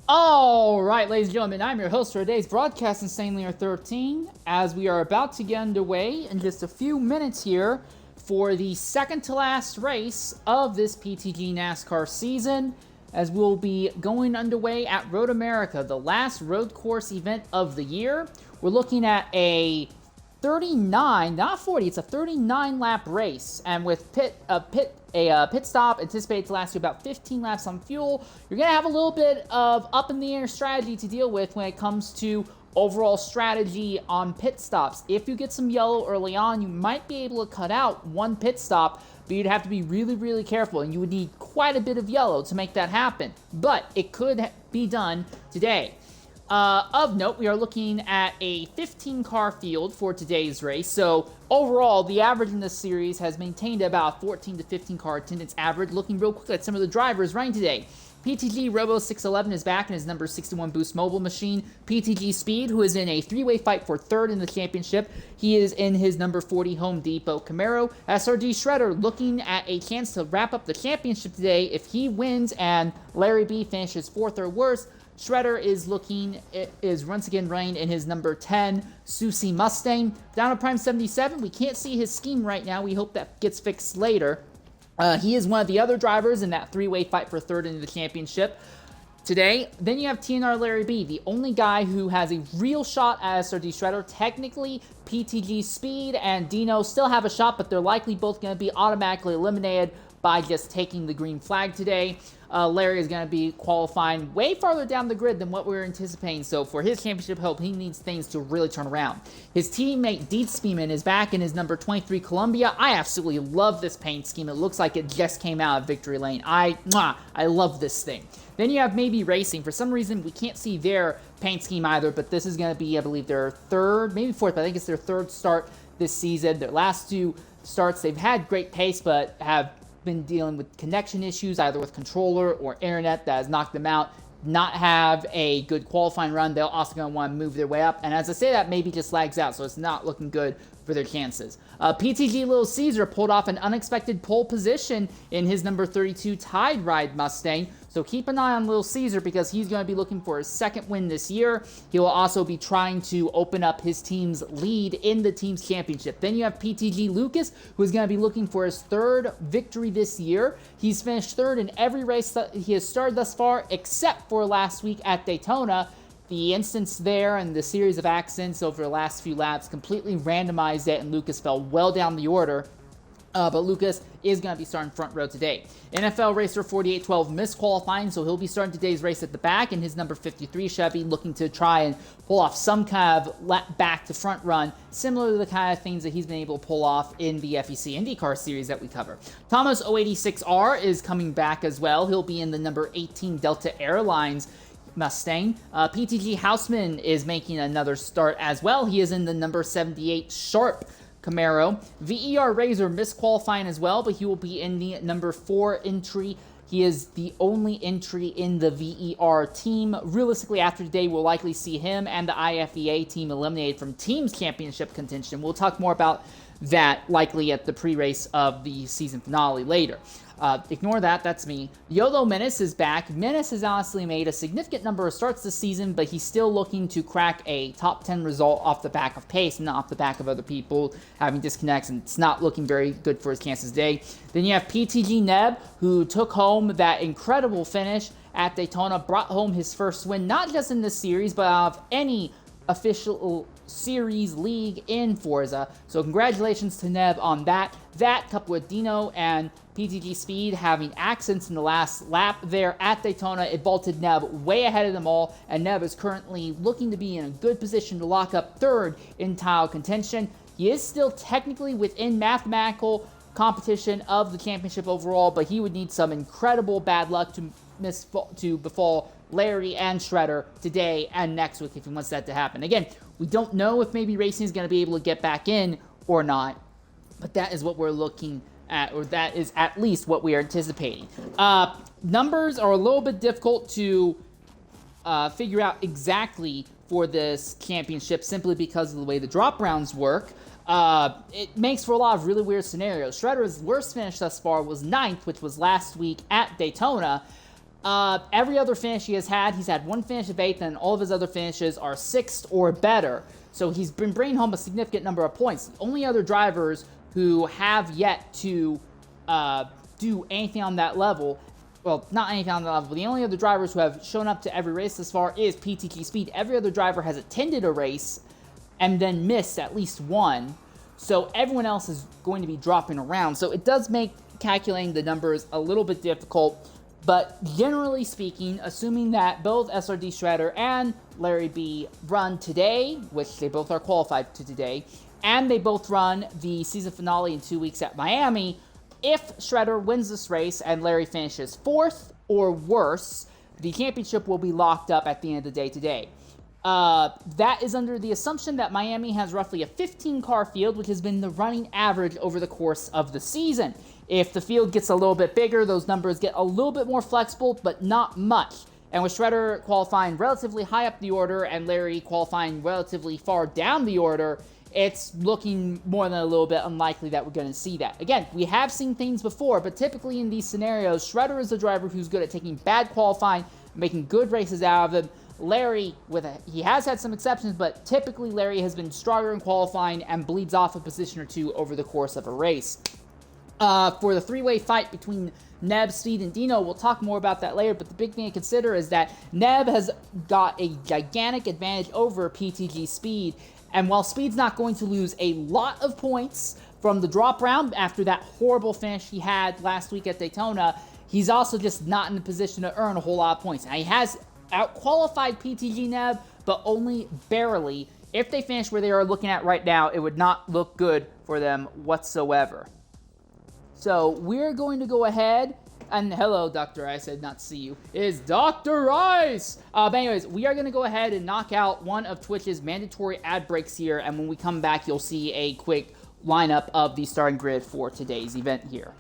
All right, ladies and gentlemen, I'm your host for today's broadcast, Insane Leader 13, as we are about to get underway in just a few minutes here for the second to last race of this PTG NASCAR season, as we'll be going underway at Road America, the last road course event of the year. We're looking at a 39, not 40, it's a 39 lap race, and with pit stop anticipated to last you about 15 laps on fuel, you're going to have a little bit of up in the air strategy to deal with when it comes to overall strategy on pit stops. If you get some yellow early on, you might be able to cut out one pit stop, but you'd have to be really, really careful, and you would need quite a bit of yellow to make that happen. But it could be done today. Of note, we are looking at a 15-car field for today's race, so overall, the average in this series has maintained about 14 to 15-car attendance average. Looking real quick at some of the drivers running today. PTG Robo 611 is back in his number 61 Boost Mobile machine. PTG Speed, who is in a three-way fight for third in the championship. He is in his number 40 Home Depot Camaro. SRD Shredder looking at a chance to wrap up the championship today if he wins and LarryB finishes fourth or worse. Shredder is once again running in his number 10 Susie Mustang. Down at Prime 77, we can't see his scheme right now. We hope that gets fixed later. He is one of the other drivers in that three-way fight for third in the championship today. Then you have TNR LarryB, the only guy who has a real shot at SRD Shredder. Technically, PTG Speed and Dino still have a shot, but they're likely both going to be automatically eliminated by just taking the green flag today. Larry is going to be qualifying way farther down the grid than what we were anticipating, so for his championship hope, he needs things to really turn around. His teammate Dietz Speeman is back in his number 23 Columbia. I absolutely love this paint scheme. It looks like it just came out of Victory Lane. I love this thing. Then you have Maybe Racing. For some reason, we can't see their paint scheme either, but this is going to be, I believe, their third, maybe fourth, but I think it's their third start this season. Their last two starts, they've had great pace, but have been dealing with connection issues, either with controller or internet, that has knocked them out. Not have a good qualifying run. They're also going to want to move their way up. And as I say that, maybe just lags out, so it's not looking good for their chances. PTG Little Caesar pulled off an unexpected pole position in his number 32 Tide Ride Mustang. So keep an eye on Little Caesar because he's going to be looking for his second win this year. He will also be trying to open up his team's lead in the team's championship. Then you have PTG Lucas, who is going to be looking for his third victory this year. He's finished third in every race that he has started thus far, except for last week at Daytona. The instance there and the series of accidents over the last few laps completely randomized it, and Lucas fell well down the order. But Lucas is going to be starting front row today. NFL Racer 4812 missed qualifying, so he'll be starting today's race at the back in his number 53 Chevy, looking to try and pull off some kind of back to front run, similar to the kind of things that he's been able to pull off in the FEC IndyCar series that we cover. Thomas 086R is coming back as well. He'll be in the number 18 Delta Airlines Mustang. PTG Houseman is making another start as well. He is in the number 78 Sharp Camaro. VER Razor missed qualifying as well, but he will be in the number 4 entry. He is the only entry in the VER team. Realistically, after today, we'll likely see him and the IFEA team eliminated from Teams Championship contention. We'll talk more about that likely at the pre-race of the season finale later. Ignore that, that's me. YOLO Menace is back. Menace has honestly made a significant number of starts this season, but he's still looking to crack a top 10 result off the back of pace, not off the back of other people having disconnects, and it's not looking very good for his chances today. Then you have PTG Neb, who took home that incredible finish at Daytona, brought home his first win, not just in this series, but of any official series league in Forza. So congratulations to Neb on that. That, coupled with Dino and PTG Speed having accidents in the last lap there at Daytona, it vaulted Neb way ahead of them all, and Neb is currently looking to be in a good position to lock up third in title contention. He is still technically within mathematical competition of the championship overall, but he would need some incredible bad luck to befall Larry and Shredder today and next week if he wants that to happen. Again, we don't know if maybe Racing is going to be able to get back in or not, but that is what we're looking at, or that is at least what we are anticipating. Numbers are a little bit difficult to figure out exactly for this championship simply because of the way the drop rounds work. It makes for a lot of really weird scenarios. Shredder's worst finish thus far was 9th, which was last week at Daytona. Every other finish he has had, he's had one finish of 8th, and all of his other finishes are 6th or better. So he's been bringing home a significant number of points. The only other drivers who have yet to do anything on that level, well, not anything on that level, but the only other drivers who have shown up to every race thus far is PTG Speed. Every other driver has attended a race and then missed at least one. So everyone else is going to be dropping around. So it does make calculating the numbers a little bit difficult. But generally speaking, assuming that both SRD Shredder and LarryB run today, which they both are qualified to today, and they both run the season finale in 2 weeks at Miami, if Shredder wins this race and Larry finishes 4th or worse, the championship will be locked up at the end of the day today. That is under the assumption that Miami has roughly a 15-car field, which has been the running average over the course of the season. If the field gets a little bit bigger, those numbers get a little bit more flexible, but not much. And with Shredder qualifying relatively high up the order and Larry qualifying relatively far down the order, it's looking more than a little bit unlikely that we're going to see that. Again, we have seen things before, but typically in these scenarios, Shredder is the driver who's good at taking bad qualifying, making good races out of them. Larry, he has had some exceptions, but typically Larry has been stronger in qualifying and bleeds off a position or two over the course of a race. For the three-way fight between Neb, Speed, and Dino, we'll talk more about that later, but the big thing to consider is that Neb has got a gigantic advantage over PTG Speed, and while Speed's not going to lose a lot of points from the drop round after that horrible finish he had last week at Daytona, he's also just not in a position to earn a whole lot of points. Now, he has out-qualified PTG Neb, but only barely. If they finish where they are looking at right now, it would not look good for them whatsoever. So we're going to go ahead, and hello, Dr. Ice, I did not see you. It is Dr. Ice! But anyways, we are going to go ahead and knock out one of Twitch's mandatory ad breaks here, and when we come back, you'll see a quick lineup of the starting grid for today's event here.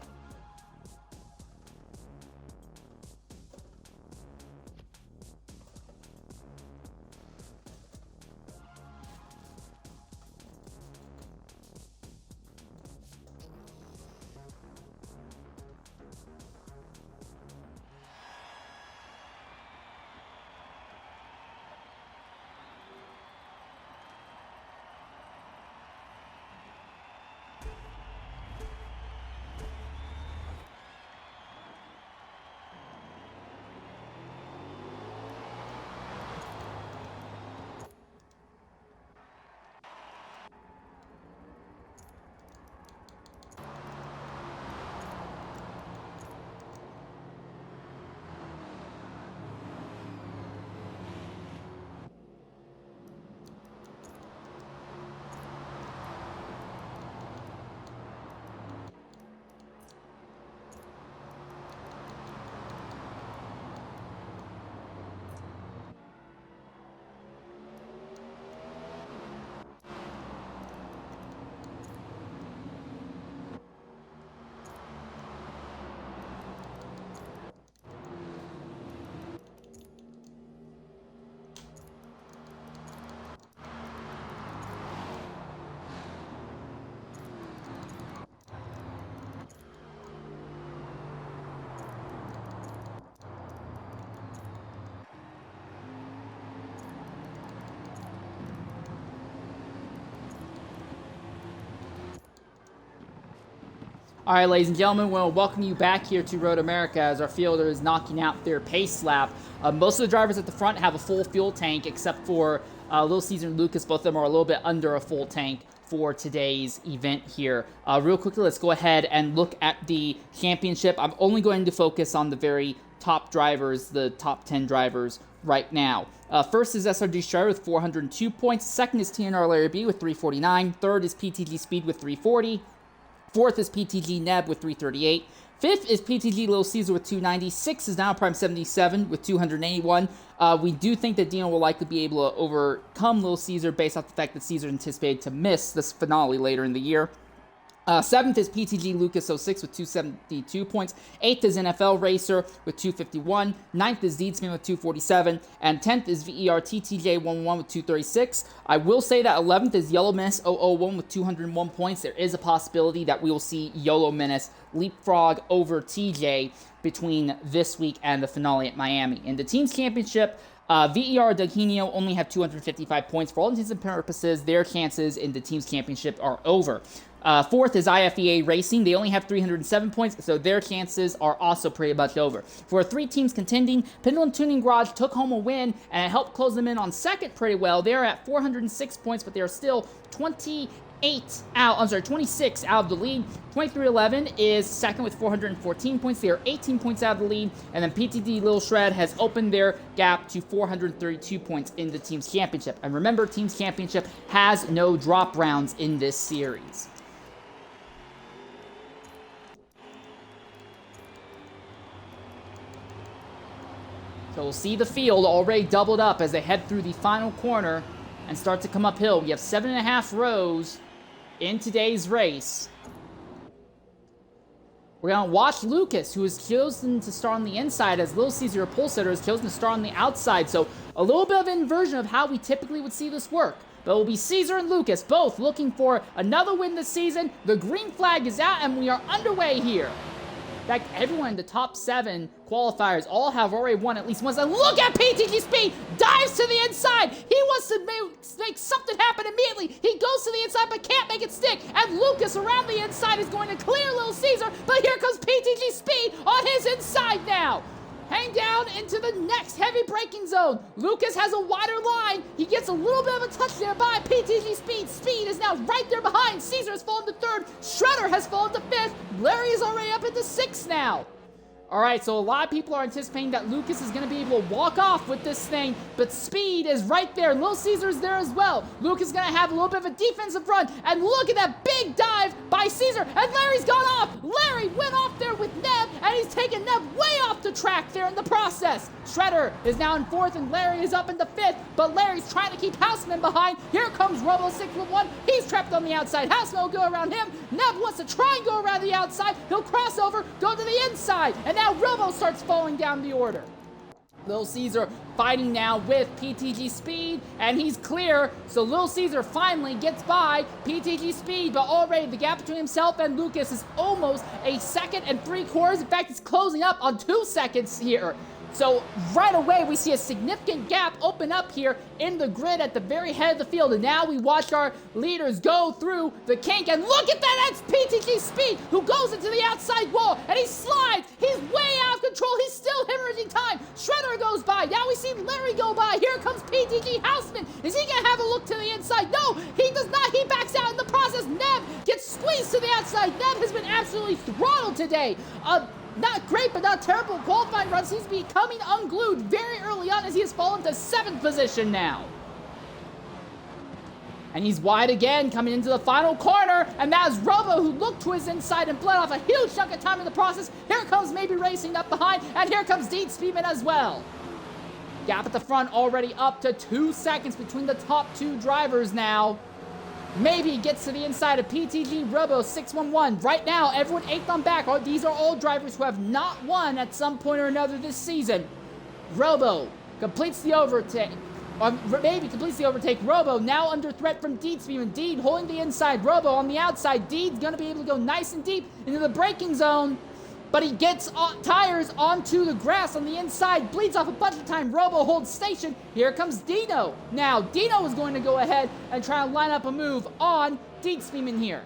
All right, ladies and gentlemen, we'll welcome you back here to Road America as our fielder is knocking out their pace lap. Most of the drivers at the front have a full fuel tank, except for Little Caesar and Lucas. Both of them are a little bit under a full tank for today's event here. Real quickly, let's go ahead and look at the championship. I'm only going to focus on the very top drivers, the top 10 drivers right now. First is SRD Shredder with 402 points. Second is TNR LarryB with 349. Third is PTG Speed with 340. Fourth is PTG Neb with 338. Fifth is PTG Little Caesar with 290. Sixth is Now Prime 77 with 281. We do think that Dino will likely be able to overcome Little Caesar based off the fact that Caesar anticipated to miss this finale later in the year. Seventh is PTG Lucas 06 with 272 points. Eighth is NFL Racer with 251. Ninth is Deedsman with 247. And 10th is VER TTJ 11 with 236. I will say that 11th is Yellow Menace 001 with 201 points. There is a possibility that we will see Yellow Menace leapfrog over TJ between this week and the finale at Miami. In the team's championship, VER and Dughenio only have 255 points. For all intents and purposes, their chances in the team's championship are over. Fourth is IFEA Racing. They only have 307 points, so their chances are also pretty much over. For 3 teams contending, Pendulum Tuning Garage took home a win, and it helped close them in on second pretty well. They're at 406 points, but they are still 26 out of the lead. 2311 is second with 414 points. They are 18 points out of the lead. And then PTG lilShred has opened their gap to 432 points in the team's championship. And remember, team's championship has no drop rounds in this series. So we'll see the field already doubled up as they head through the final corner and start to come uphill. We have 7.5 rows in today's race. We're going to watch Lucas, who has chosen to start on the inside, as Little Caesar, a pole sitter, has chosen to start on the outside. So a little bit of inversion of how we typically would see this work. But it will be Caesar and Lucas, both looking for another win this season. The green flag is out, and we are underway here. In fact, everyone in the top 7 qualifiers all have already won at least once. And look at PTG Speed! Dives to the inside! He wants to make something happen immediately! He goes to the inside but can't make it stick! And Lucas around the inside is going to clear Little Caesar, but here comes PTG Speed on his inside now! Hang down into the next heavy braking zone. Lucas has a wider line. He gets a little bit of a touch there by PTG Speed. Speed is now right there behind. Caesar has fallen to 3rd. Shredder has fallen to 5th. Larry is already up into 6th now. All right, so a lot of people are anticipating that Lucas is going to be able to walk off with this thing, but Speed is right there. Little Caesar's there as well. Lucas is going to have a little bit of a defensive run, and look at that big dive by Caesar, and Larry's gone off. Larry went off there with Neb, and he's taken Neb way off the track there in the process. Shredder is now in 4th, and Larry is up into 5th, but Larry's trying to keep Houseman behind. Here comes Robo 611. He's trapped on the outside. Houseman will go around him. Neb wants to try and go around the outside. He'll cross over, go to the inside, and now Robo starts falling down the order. Little Caesar fighting now with PTG Speed, and he's clear. So Little Caesar finally gets by PTG Speed, but already the gap between himself and Lucas is almost a 2 3/4. In fact, it's closing up on 2 seconds here. So right away, we see a significant gap open up here in the grid at the very head of the field. And now we watch our leaders go through the kink. And look at that, that's PTG Speed, who goes into the outside wall. And he slides. He's way out of control. He's still hemorrhaging time. Shredder goes by. Now we see Larry go by. Here comes PTG Houseman. Is he going to have a look to the inside? No, he does not. He backs out in the process. Neb gets squeezed to the outside. Neb has been absolutely throttled today. Not great, but not terrible qualifying runs. He's becoming unglued very early on as he has fallen to 7th position now. And he's wide again, coming into the final corner, and that is Robo, who looked to his inside and bled off a huge chunk of time in the process. Here comes Maybe Racing up behind, and here comes Dean Speedman as well. Gap at the front already up to 2 seconds between the top 2 drivers now. Maybe gets to the inside of PTG Robo 611. Right now, everyone 8th on back. These are all drivers who have not won at some point or another this season. Robo completes the overtake. Maybe completes the overtake. Robo now under threat from Deed Speedman. Deed holding the inside. Robo on the outside. Deed's going to be able to go nice and deep into the braking zone. But he gets tires onto the grass on the inside, bleeds off a bunch of time. Robo holds station. Here comes Dino. Now, Dino is going to go ahead and try to line up a move on Deed Speedman here.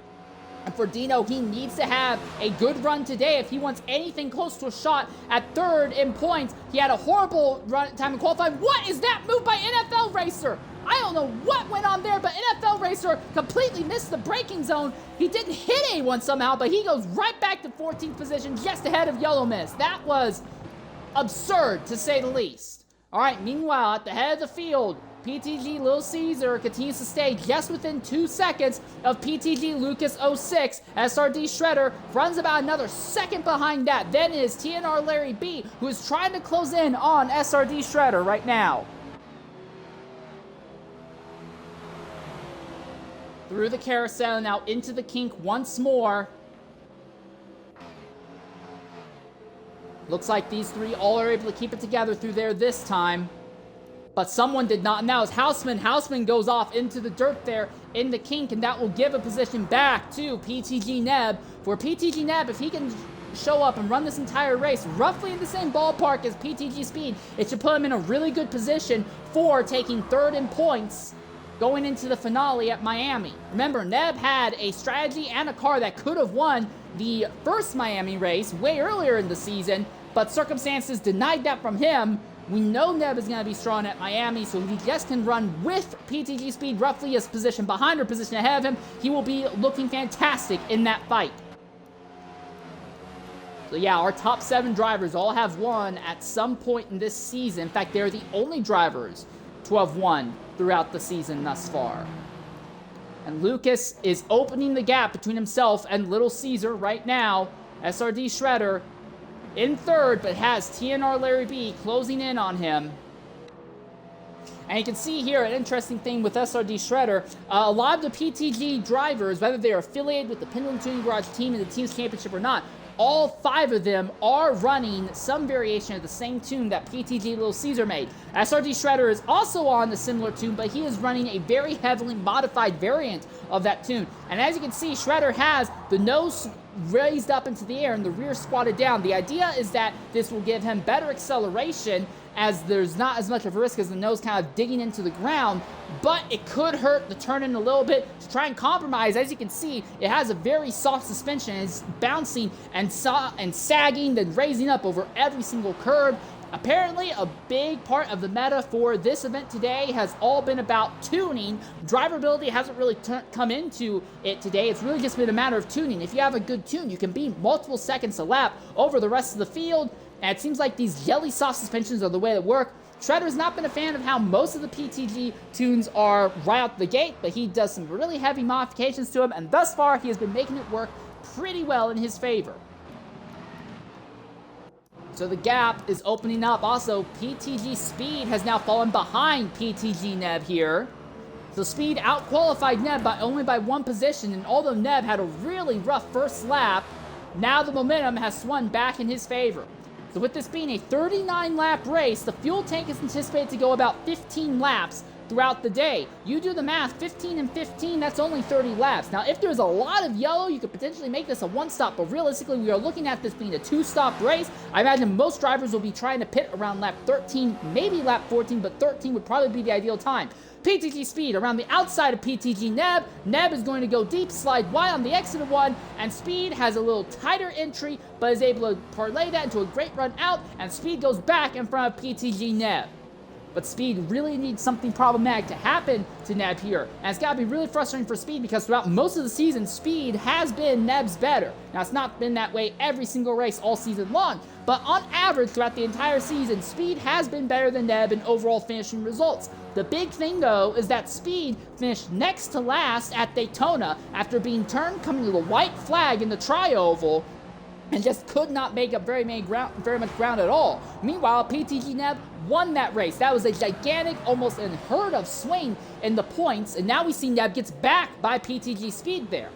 And for Dino, he needs to have a good run today if he wants anything close to a shot at 3rd in points. He had a horrible run time in qualifying. What is that move by NFL Racer? I don't know what went on there, but NFL Racer completely missed the braking zone. He didn't hit anyone somehow, but he goes right back to 14th position, just ahead of Yellow Mist. That was absurd, to say the least. All right, meanwhile, at the head of the field, PTG Little Caesar continues to stay just within 2 seconds of PTG Lucas 06. SRD Shredder runs about another second behind that. Then is TNR LarryB, who is trying to close in on SRD Shredder right now. Through the carousel, now into the kink once more. Looks like these 3 all are able to keep it together through there this time. But someone did not. Now it's Houseman. Houseman goes off into the dirt there in the kink, and that will give a position back to PTG Neb for PTG Neb, if he can show up and run this entire race roughly in the same ballpark as PTG Speed, it should put him in a really good position for taking third in points going into the finale at Miami. Remember, Neb had a strategy and a car that could have won the first Miami race way earlier in the season, but circumstances denied that from him. We know Neb is going to be strong at Miami, so if he just can run with PTG Speed roughly his position behind or position ahead of him, he will be looking fantastic in that fight. So yeah, our top 7 drivers all have won at some point in this season. In fact, they're the only drivers to have won throughout the season thus far. And Lucas is opening the gap between himself and Little Caesar right now. SRD Shredder in third, but has TNR LarryB closing in on him. And you can see here an interesting thing with SRD Shredder. A lot of the PTG drivers, whether they're affiliated with the Pendulum Tuning Garage team in the Team's Championship or not, all 5 of them are running some variation of the same tune that PTG Little Caesar made. SRD Shredder is also on a similar tune, but he is running a very heavily modified variant of that tune. And as you can see, Shredder has the nose raised up into the air and the rear squatted down. The idea is that this will give him better acceleration, as there's not as much of a risk as the nose kind of digging into the ground, but it could hurt the turn-in a little bit to try and compromise. As you can see, it has a very soft suspension. It's bouncing and sagging, then raising up over every single curb. Apparently, a big part of the meta for this event today has all been about tuning. Drivability hasn't really come into it today. It's really just been a matter of tuning. If you have a good tune, you can be multiple seconds a lap over the rest of the field. And it seems like these jelly soft suspensions are the way that work. Shredder's not been a fan of how most of the PTG tunes are right out the gate, but he does some really heavy modifications to them, and thus far he has been making it work pretty well in his favor. So the gap is opening up. Also, PTG Speed has now fallen behind PTG Neb here. So Speed out-qualified Neb only by 1 position, and although Neb had a really rough first lap, now the momentum has swung back in his favor. So with this being a 39-lap race, the fuel tank is anticipated to go about 15 laps throughout the day. You do the math, 15 and 15, that's only 30 laps. Now, if there's a lot of yellow, you could potentially make this a 1-stop, but realistically, we are looking at this being a 2-stop race. I imagine most drivers will be trying to pit around lap 13, maybe lap 14, but 13 would probably be the ideal time. PTG Speed around the outside of PTG Neb. Neb is going to go deep, slide wide on the exit of 1, and Speed has a little tighter entry, but is able to parlay that into a great run out, and Speed goes back in front of PTG Neb. But Speed really needs something problematic to happen to Neb here. And it's got to be really frustrating for Speed because throughout most of the season, Speed has been Neb's better. Now, it's not been that way every single race all season long, but on average throughout the entire season, Speed has been better than Neb in overall finishing results. The big thing, though, is that Speed finished next to last at Daytona after being turned coming to the white flag in the tri-oval, and just could not make up very much ground at all. Meanwhile, PTG Neb won that race. That was a gigantic, almost unheard of swing in the points, and now we see Neb gets back by PTG Speed there.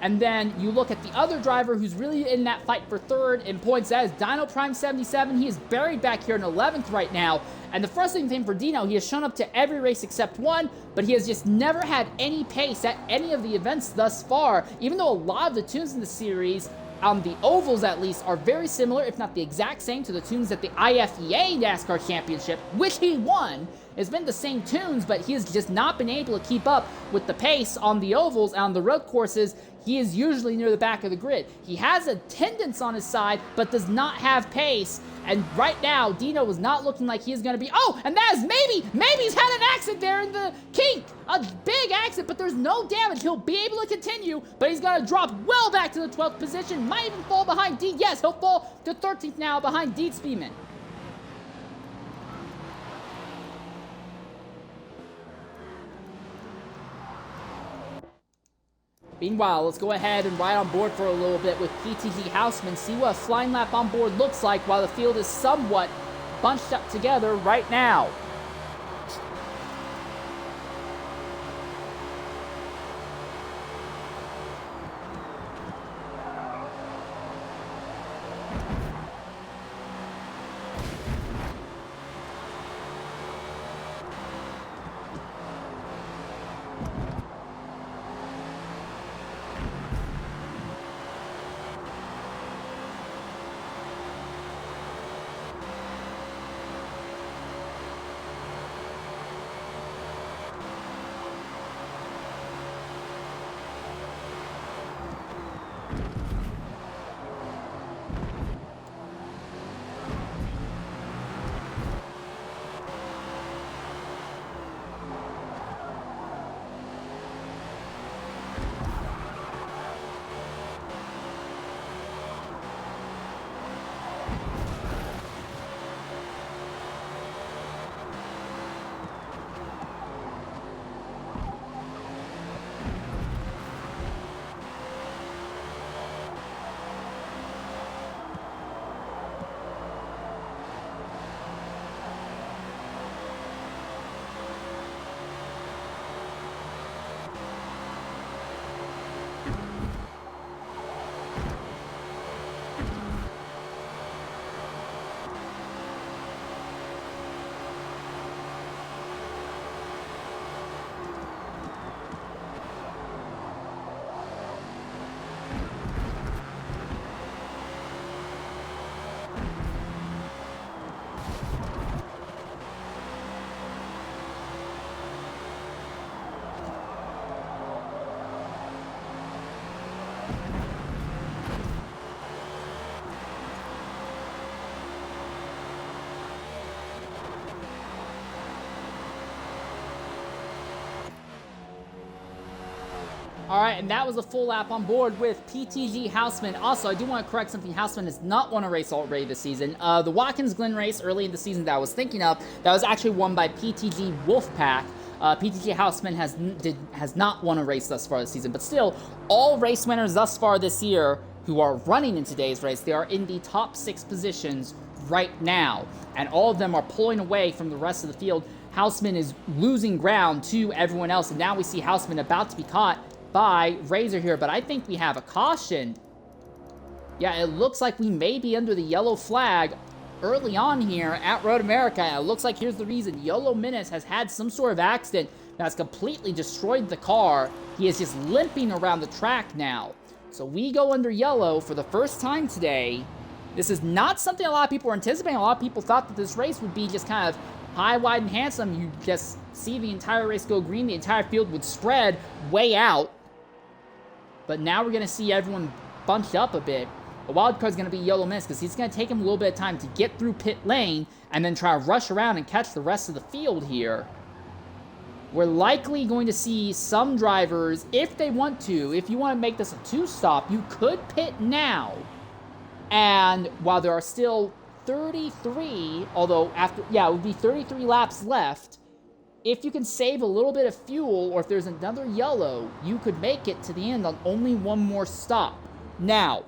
And then you look at the other driver who's really in that fight for third in points. That is Dino Prime 77. He is buried back here in 11th right now. And the frustrating thing for Dino, he has shown up to every race except one, but he has just never had any pace at any of the events thus far, even though a lot of the tunes in the series, the ovals at least, are very similar, if not the exact same, to the tunes at the IFEA NASCAR Championship, which he won. It's been the same tunes, but he has just not been able to keep up with the pace on the ovals. On the road courses, he is usually near the back of the grid. He has attendance on his side, but does not have pace. And right now, Dino is not looking like he is going to be... Oh, and that is Maybe's had an accident there in the kink. A big accident, but there's no damage. He'll be able to continue, but he's going to drop well back to the 12th position. Might even fall behind Deed. Yes, he'll fall to 13th now behind Deed Speedman. Meanwhile, let's go ahead and ride on board for a little bit with PTG Houseman, see what a flying lap on board looks like while the field is somewhat bunched up together right now. All right, and that was a full lap on board with PTG Houseman. Also, I do want to correct something. Houseman has not won a race already this season. The Watkins Glen race early in the season that I was thinking of, that was actually won by PTG Wolfpack. PTG Houseman has not won a race thus far this season, but still, all race winners thus far this year who are running in today's race, they are in the top 6 positions right now, and all of them are pulling away from the rest of the field. Houseman is losing ground to everyone else, and now we see Houseman about to be caught by Razor here, but I think we have a caution. Yeah, it looks like we may be under the yellow flag early on here at Road America. And it looks like here's the reason. Yolo Menace has had some sort of accident that's completely destroyed the car. He is just limping around the track now. So we go under yellow for the first time today. This is not something a lot of people were anticipating. A lot of people thought that this race would be just kind of high, wide, and handsome. You just see the entire race go green. The entire field would spread way out. But now we're going to see everyone bunched up a bit. The wild card is going to be Yolo Menace because he's going to take him a little bit of time to get through pit lane and then try to rush around and catch the rest of the field here. We're likely going to see some drivers, if they want to, if you want to make this a 2-stop, you could pit now. And while there are still 33, although after, yeah, it would be 33 laps left, if you can save a little bit of fuel, or if there's another yellow, you could make it to the end on only one more stop. Now,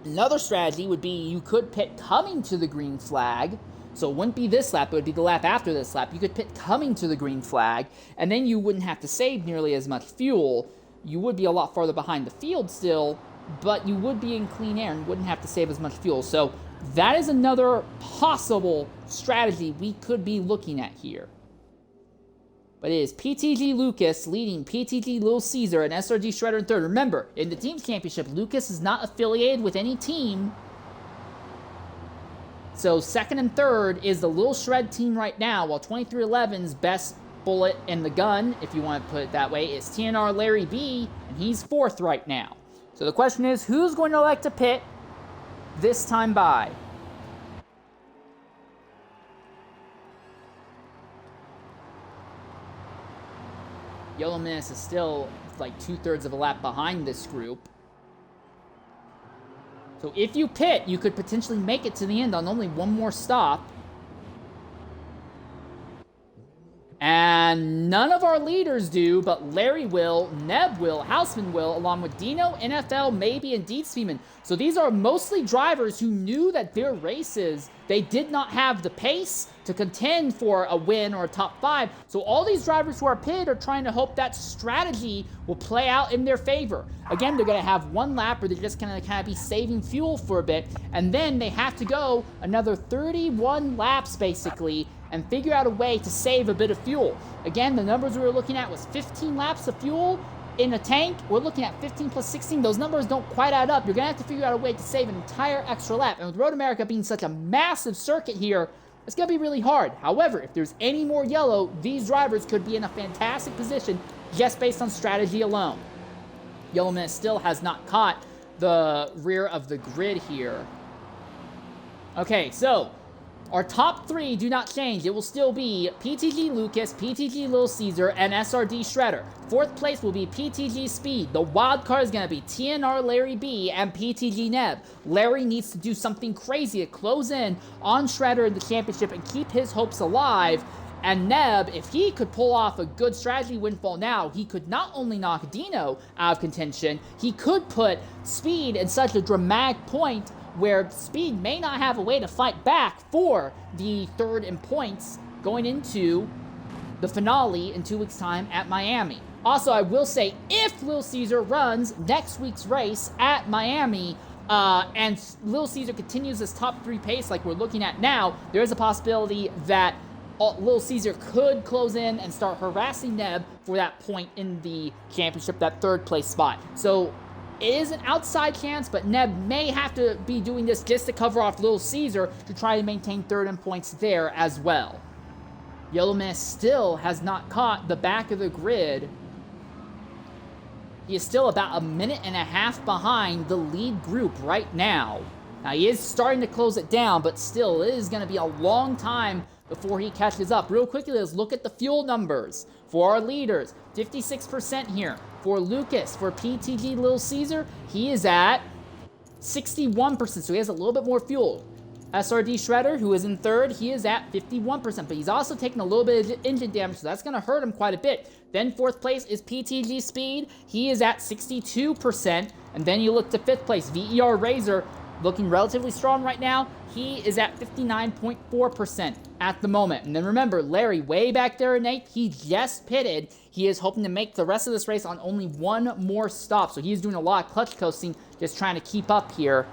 another strategy would be you could pit coming to the green flag, so it wouldn't be this lap, it would be the lap after this lap. You could pit coming to the green flag, and then you wouldn't have to save nearly as much fuel. You would be a lot farther behind the field still, but you would be in clean air and wouldn't have to save as much fuel. So that is another possible strategy we could be looking at here. But it is PTG Lucas leading PTG Little Caesar and SRG Shredder in third. Remember, in the Teams Championship, Lucas is not affiliated with any team. So second and third is the lilShred team right now, while 2311's best bullet in the gun, if you want to put it that way, is TNR LarryB, and he's fourth right now. So the question is, who's going to elect to pit this time by? Yolo Menace is still like 2/3 of a lap behind this group. So if you pit, you could potentially make it to the end on only one more stop. And none of our leaders do, but Larry will, Neb will, Houseman will, along with Dino, NFL, maybe, and Dietzman. So these are mostly drivers who knew that their races, they did not have the pace to contend for a win or a top 5. So all these drivers who are pitted are trying to hope that strategy will play out in their favor. Again, they're going to have one lap where they're just going to kind of be saving fuel for a bit, and then they have to go another 31 laps, basically, and figure out a way to save a bit of fuel. Again, the numbers we were looking at was 15 laps of fuel in a tank. We're looking at 15 plus 16. Those numbers don't quite add up. You're going to have to figure out a way to save an entire extra lap. And with Road America being such a massive circuit here, it's going to be really hard. However, if there's any more yellow, these drivers could be in a fantastic position just based on strategy alone. Yolo Menace still has not caught the rear of the grid here. Okay, so our top 3 do not change. It will still be PTG Lucas, PTG Little Caesar, and SRD Shredder. 4th place will be PTG Speed. The wild card is going to be TNR LarryB and PTG Neb. Larry needs to do something crazy to close in on Shredder in the championship and keep his hopes alive. And Neb, if he could pull off a good strategy windfall now, he could not only knock Dino out of contention, he could put Speed in such a dramatic point where Speed may not have a way to fight back for the 3rd in points going into the finale in 2 weeks' time at Miami. Also, I will say, if Lil Caesar runs next week's race at Miami, and Lil Caesar continues this top 3 pace like we're looking at now, there is a possibility that Lil Caesar could close in and start harassing Neb for that point in the championship, that 3rd place spot. So it is an outside chance, but Neb may have to be doing this just to cover off Lil Caesar to try to maintain 3rd in points there as well. Yolo Menace still has not caught the back of the grid. He is still about a minute and a half behind the lead group right now. Now, he is starting to close it down, but still, it is going to be a long time before he catches up. Real quickly, let's look at the fuel numbers for our leaders. 56% here. for Lucas. For PTG Little Caesar, he is at 61%, so he has a little bit more fuel. SRD Shredder, who is in third, he is at 51%, but he's also taking a little bit of engine damage, so that's going to hurt him quite a bit. Then fourth place is PTG Speed. He is at 62%, and then you look to fifth place, VER Razor, looking relatively strong right now. He is at 59.4% at the moment. And then remember, Larry, way back there in eighth, he just pitted. He is hoping to make the rest of this race on only one more stop, so he's doing a lot of clutch coasting, just trying to keep up here.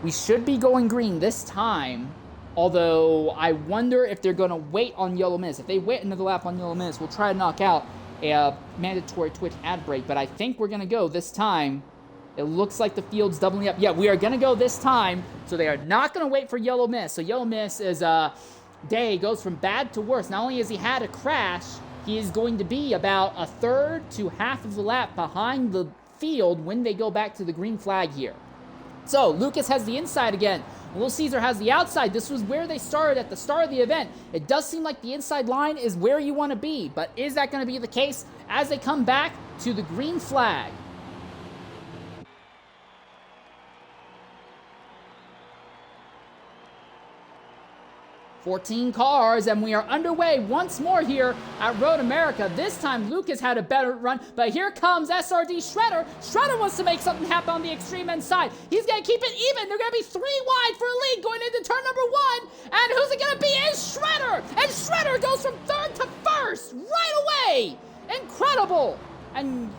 We should be going green this time, although I wonder if they're going to wait on yellow minutes. If they wait another lap on yellow minutes, we'll try to knock out a mandatory Twitch ad break, but I think we're going to go this time. It looks like the field's doubling up. Yeah, we are going to go this time, so they are not going to wait for yellow miss. So yellow miss is day goes from bad to worse. Not only has he had a crash, he is going to be about a third to half of the lap behind the field when they go back to the green flag here. So, Lucas has the inside again. Little Caesar has the outside. This was where they started at the start of the event. It does seem like the inside line is where you want to be, but is that going to be the case as they come back to the green flag? 14 cars, and we are underway once more here at Road America. This time, Lucas had a better run, but here comes SRD Shredder. Shredder wants to make something happen on the extreme end side. He's going to keep it even. They're going to be 3 wide for a lead going into turn number 1, and who's it going to be? It's Shredder, and Shredder goes from third to first right away. Incredible. And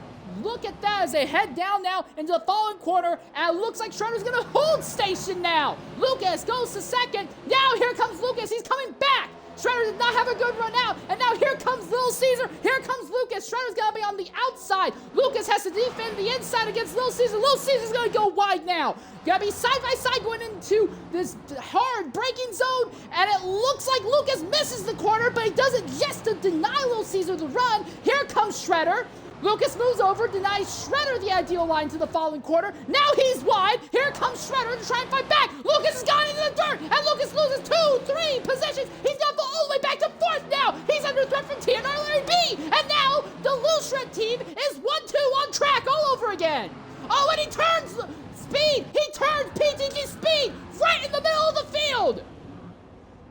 look at that as they head down now into the following corner, and it looks like Shredder's going to hold station now. Lucas goes to second. Now here comes Lucas. He's coming back. Shredder did not have a good run out, and now here comes Little Caesar. Here comes Lucas. Shredder's going to be on the outside. Lucas has to defend the inside against Little Caesar. Little Caesar's going to go wide now. Going to be side by side going into this hard braking zone, and it looks like Lucas misses the corner, but he does it just to deny Little Caesar the run. Here comes Shredder. Lucas moves over, denies Shredder the ideal line to the following corner. Now he's wide. Here comes Shredder to try and fight back. Lucas has gone into the dirt, and Lucas loses 2-3 positions. He's going to fall all the way back to fourth now. He's under threat from TNR LarryB. And now the lilShred team is 1-2 on track all over again. Oh, and he turns Speed. He turns PTG Speed right in the middle of the field.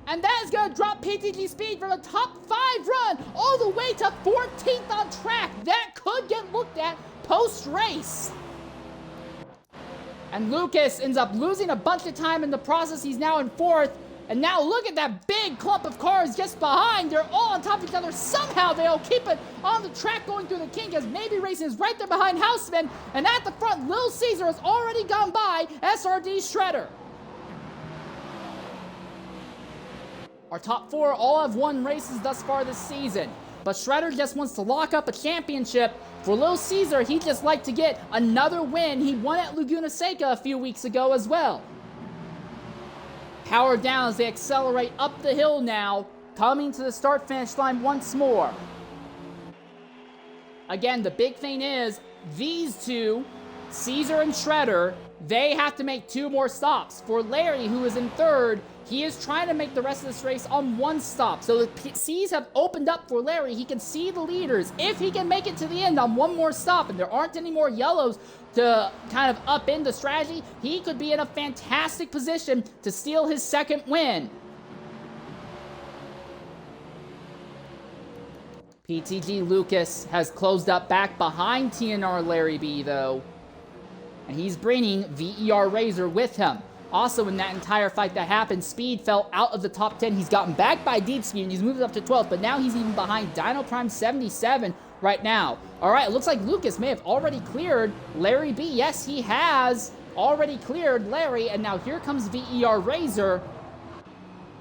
And that is going to drop PTG Speed from a top 5 run all the way to 14th on track. That could get looked at post-race. And Lucas ends up losing a bunch of time in the process. He's now in 4th. And now look at that big clump of cars just behind. They're all on top of each other. Somehow they'll keep it on the track going through the kink as Maybe Racing is right there behind Houseman. And at the front, Little Caesar has already gone by SRD Shredder. Our top 4 all have won races thus far this season, but Shredder just wants to lock up a championship. For Little Caesar, he'd just like to get another win. He won at Laguna Seca a few weeks ago as well. Power down as they accelerate up the hill now, coming to the start-finish line once more. Again, the big thing is, these two, Caesar and Shredder, they have to make 2 more stops. For Larry, who is in 3rd, he is trying to make the rest of this race on 1 stop. So the C's have opened up for Larry. He can see the leaders. If he can make it to the end on 1 more stop and there aren't any more yellows to kind of upend the strategy, he could be in a fantastic position to steal his 2nd win. PTG Lucas has closed up back behind TNR LarryB though. And he's bringing VER Razor with him. Also, in that entire fight that happened, Speed fell out of the top 10. He's gotten back by Deep Speed, and he's moved up to 12th, but now he's even behind Dino Prime 77 right now. All right, it looks like Lucas may have already cleared LarryB. Yes, he has already cleared Larry, and now here comes VER Razor.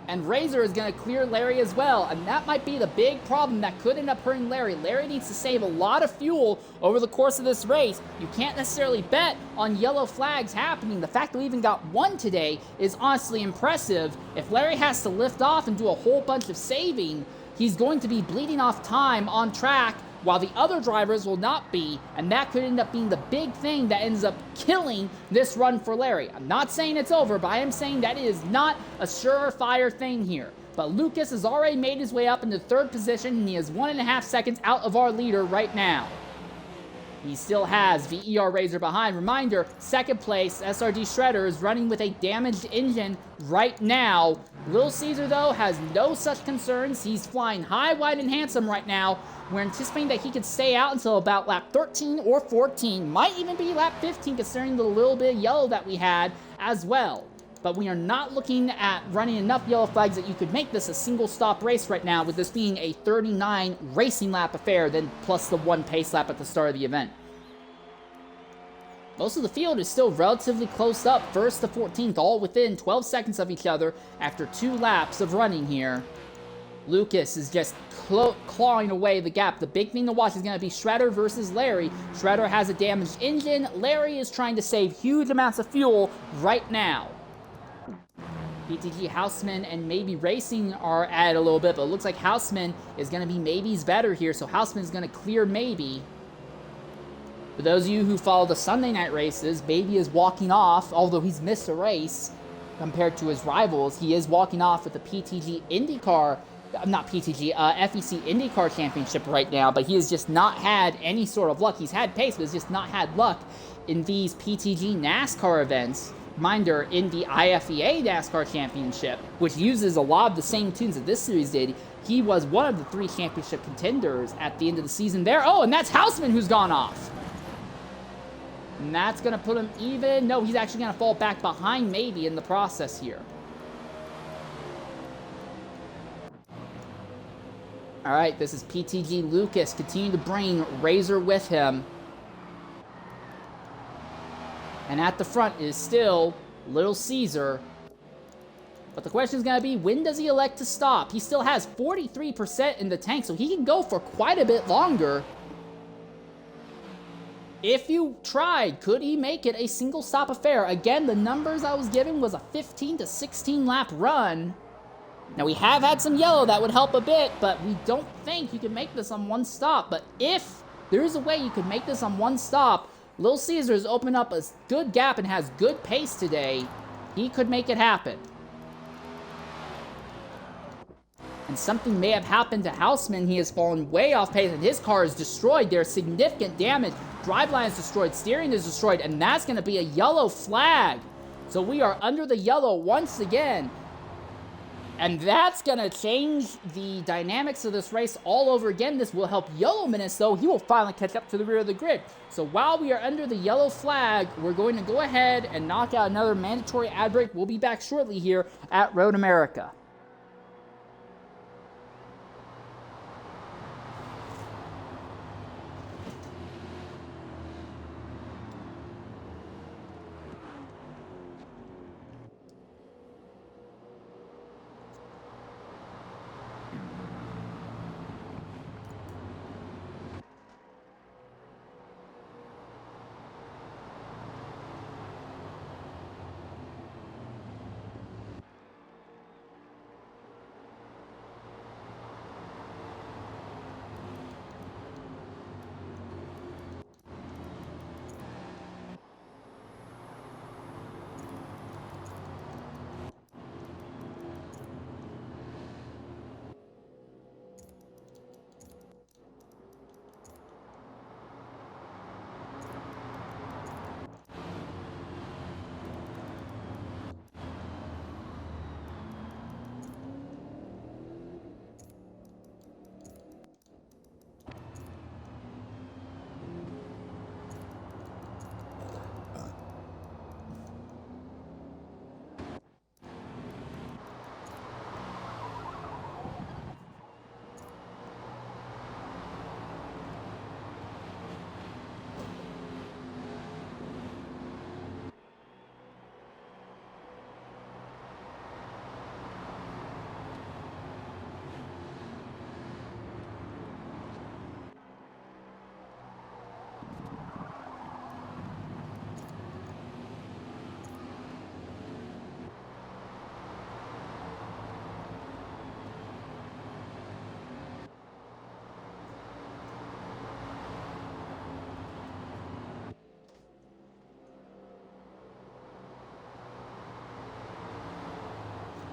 And Razor is going to clear Larry as well, and that might be the big problem that could end up hurting Larry. Larry needs to save a lot of fuel over the course of this race. You can't necessarily bet on yellow flags happening. The fact that we even got 1 today is honestly impressive. If Larry has to lift off and do a whole bunch of saving, he's going to be bleeding off time on track, while the other drivers will not be, and that could end up being the big thing that ends up killing this run for Larry. I'm not saying it's over, but I am saying that it is not a surefire thing here. But Lucas has already made his way up into 3rd position, and he is 1.5 seconds out of our leader right now. He still has VER Razor behind. Reminder, second place, SRD Shredder is running with a damaged engine right now. Little Caesar, though, has no such concerns. He's flying high, wide, and handsome right now. We're anticipating that he could stay out until about lap 13 or 14. Might even be lap 15, considering the little bit of yellow that we had as well. But we are not looking at running enough yellow flags that you could make this a single stop race right now, with this being a 39 racing lap affair, then plus the 1 pace lap at the start of the event. Most of the field is still relatively close up, 1st to 14th, all within 12 seconds of each other after 2 laps of running here. Lucas is just clawing away the gap. The big thing to watch is going to be Shredder versus Larry. Shredder has a damaged engine. Larry is trying to save huge amounts of fuel right now. PTG, Houseman, and Maybe Racing are at a little bit, but it looks like Houseman is going to be Maybe's better here, so Houseman is going to clear Maybe. For those of you who follow the Sunday night races, Maybe is walking off, although he's missed a race compared to his rivals. He is walking off with the PTG IndyCar, not PTG, FEC IndyCar Championship right now, but he has just not had any sort of luck. He's had pace, but has just not had luck in these PTG NASCAR events. Reminder, in the IFEA NASCAR Championship, which uses a lot of the same tunes that this series did, he was one of the 3 championship contenders at the end of the season there. Oh, and that's Houseman who's gone off. And that's going to put him even. No, he's actually going to fall back behind Maybe in the process here. All right, this is PTG Lucas. Continue to bring Razor with him. And at the front is still Little Caesar. But the question is going to be, when does he elect to stop? He still has 43% in the tank, so he can go for quite a bit longer. If you tried, could he make it a single stop affair? Again, the numbers I was given was a 15 to 16 lap run. Now, we have had some yellow that would help a bit, but we don't think you can make this on 1 stop. But if there is a way you could make this on 1 stop, Little Caesar has opened up a good gap and has good pace today. He could make it happen. And something may have happened to Houseman. He has fallen way off pace, and his car is destroyed. There's significant damage. Driveline is destroyed. Steering is destroyed. And that's going to be a yellow flag. So we are under the yellow once again. And that's going to change the dynamics of this race all over again. This will help Yellow Menace, though. He will finally catch up to the rear of the grid. So while we are under the yellow flag, we're going to go ahead and knock out another mandatory ad break. We'll be back shortly here at Road America.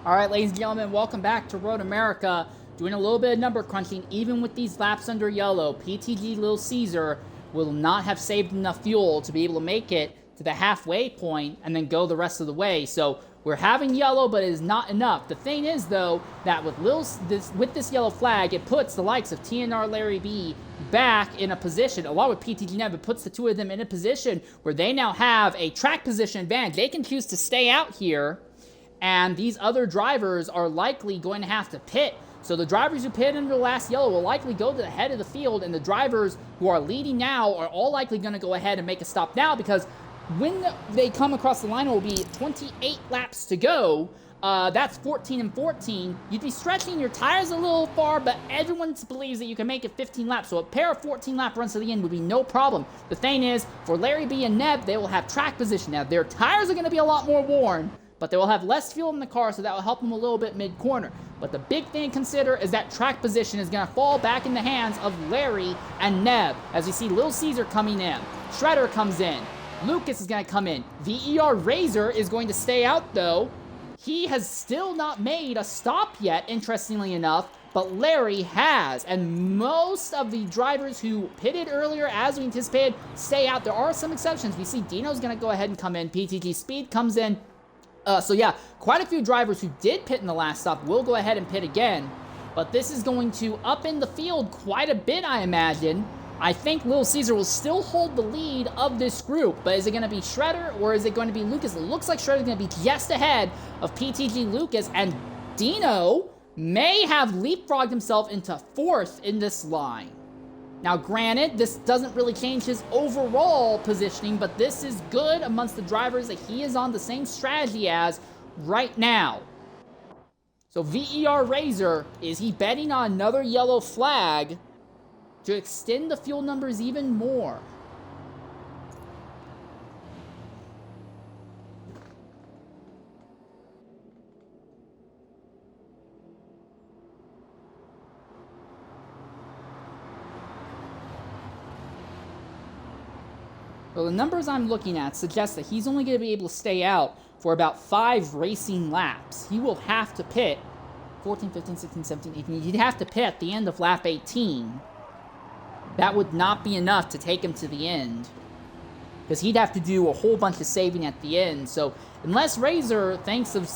All right, ladies and gentlemen, welcome back to Road America. Doing a little bit of number crunching, even with these laps under yellow. PTG Little Caesar will not have saved enough fuel to be able to make it to the halfway point and then go the rest of the way. So we're having yellow, but it is not enough. The thing is, though, that with this yellow flag, it puts the likes of TNR LarryB back in a position, along with PTG Nev, it puts the two of them in a position where they now have a track position advantage. They can choose to stay out here, and these other drivers are likely going to have to pit. So the drivers who pit under the last yellow will likely go to the head of the field, and the drivers who are leading now are all likely going to go ahead and make a stop now, because when they come across the line, it will be 28 laps to go. That's 14 and 14. You'd be stretching your tires a little far, but everyone believes that you can make it 15 laps. So a pair of 14-lap runs to the end would be no problem. The thing is, for LarryB and Nev, they will have track position. Now, their tires are going to be a lot more worn, but they will have less fuel in the car, so that will help them a little bit mid-corner. But the big thing to consider is that track position is going to fall back in the hands of Larry and Nev. As you see, Lil Caesar coming in. Shredder comes in. Lucas is going to come in. VER Razor is going to stay out, though. He has still not made a stop yet, interestingly enough, but Larry has. And most of the drivers who pitted earlier, as we anticipated, stay out. There are some exceptions. We see Dino's going to go ahead and come in. PTG Speed comes in. So yeah, quite a few drivers who did pit in the last stop will go ahead and pit again. But this is going to up in the field quite a bit, I imagine. I think Lil Caesar will still hold the lead of this group, but is it going to be Shredder or is it going to be Lucas? It looks like Shredder's going to be just ahead of PTG Lucas, and Dino may have leapfrogged himself into fourth in this line. Now, granted, this doesn't really change his overall positioning, but this is good amongst the drivers that he is on the same strategy as right now. So VER Razor, is he betting on another yellow flag to extend the fuel numbers even more? Well, the numbers I'm looking at suggest that he's only going to be able to stay out for about 5 racing laps. He will have to pit 14, 15, 16, 17, 18. He'd have to pit at the end of lap 18. That would not be enough to take him to the end, because he'd have to do a whole bunch of saving at the end. So unless Razor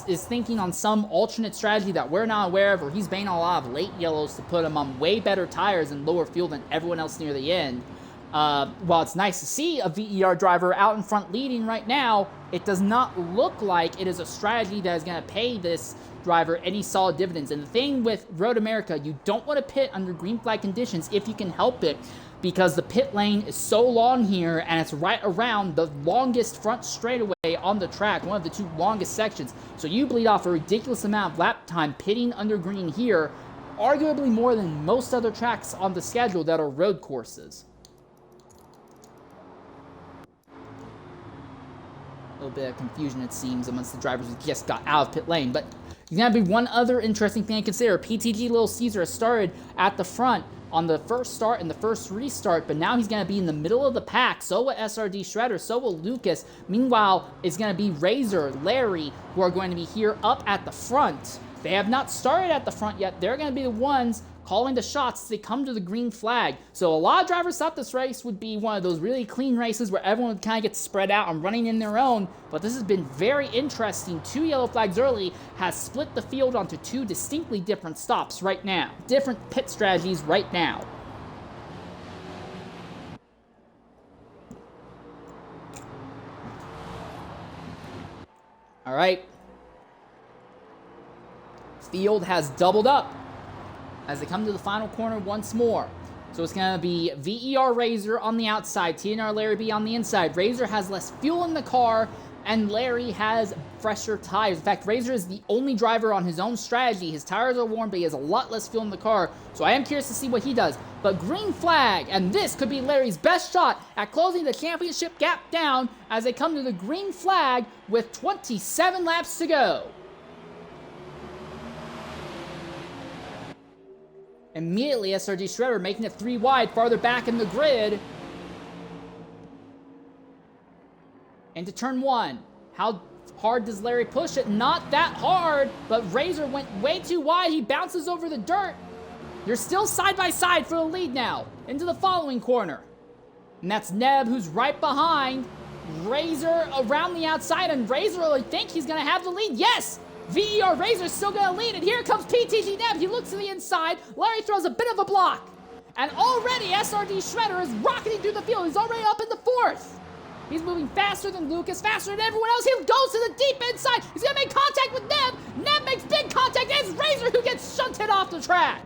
is thinking on some alternate strategy that we're not aware of, or he's banging a lot of late yellows to put him on way better tires and lower fuel than everyone else near the end, while it's nice to see a VER driver out in front leading right now, it does not look like it is a strategy that is going to pay this driver any solid dividends. And the thing with Road America, you don't want to pit under green flag conditions if you can help it, because the pit lane is so long here, and it's right around the longest front straightaway on the track, one of the 2 longest sections. So you bleed off a ridiculous amount of lap time pitting under green here, arguably more than most other tracks on the schedule that are road courses. A little bit of confusion, it seems, amongst the drivers who just got out of pit lane. But there's going to be one other interesting thing to consider. PTG Lil Caesar has started at the front on the first start and the first restart, but now he's going to be in the middle of the pack. So will SRD Shredder, so will Lucas. Meanwhile, it's going to be Razor, Larry, who are going to be here up at the front. They have not started at the front yet. They're going to be the ones calling the shots as they come to the green flag. So a lot of drivers thought this race would be one of those really clean races where everyone would kind of get spread out and running in their own, but this has been very interesting. 2 yellow flags early has split the field onto 2 distinctly different stops right now. Different pit strategies right now. All right. Field has doubled up as they come to the final corner once more. So it's going to be VER Razor on the outside, TNR LarryB on the inside. Razor has less fuel in the car, and Larry has fresher tires. In fact, Razor is the only driver on his own strategy. His tires are warm, but he has a lot less fuel in the car. So I am curious to see what he does. But green flag, and this could be Larry's best shot at closing the championship gap down as they come to the green flag with 27 laps to go. Immediately, SRD Shredder making it 3 wide, farther back in the grid. Into turn 1. How hard does Larry push it? Not that hard, but Razor went way too wide. He bounces over the dirt. You're still side by side for the lead now. Into the following corner. And that's Neb, who's right behind Razor around the outside. And Razor, I think he's going to have the lead. Yes! VER Razor's still going to lead. And here comes PTG Neb. He looks to the inside. Larry throws a bit of a block. And already SRD Shredder is rocketing through the field. He's already up in the 4th. He's moving faster than Lucas, faster than everyone else. He goes to the deep inside. He's going to make contact with Neb. Neb makes big contact. And it's Razor who gets shunted off the track.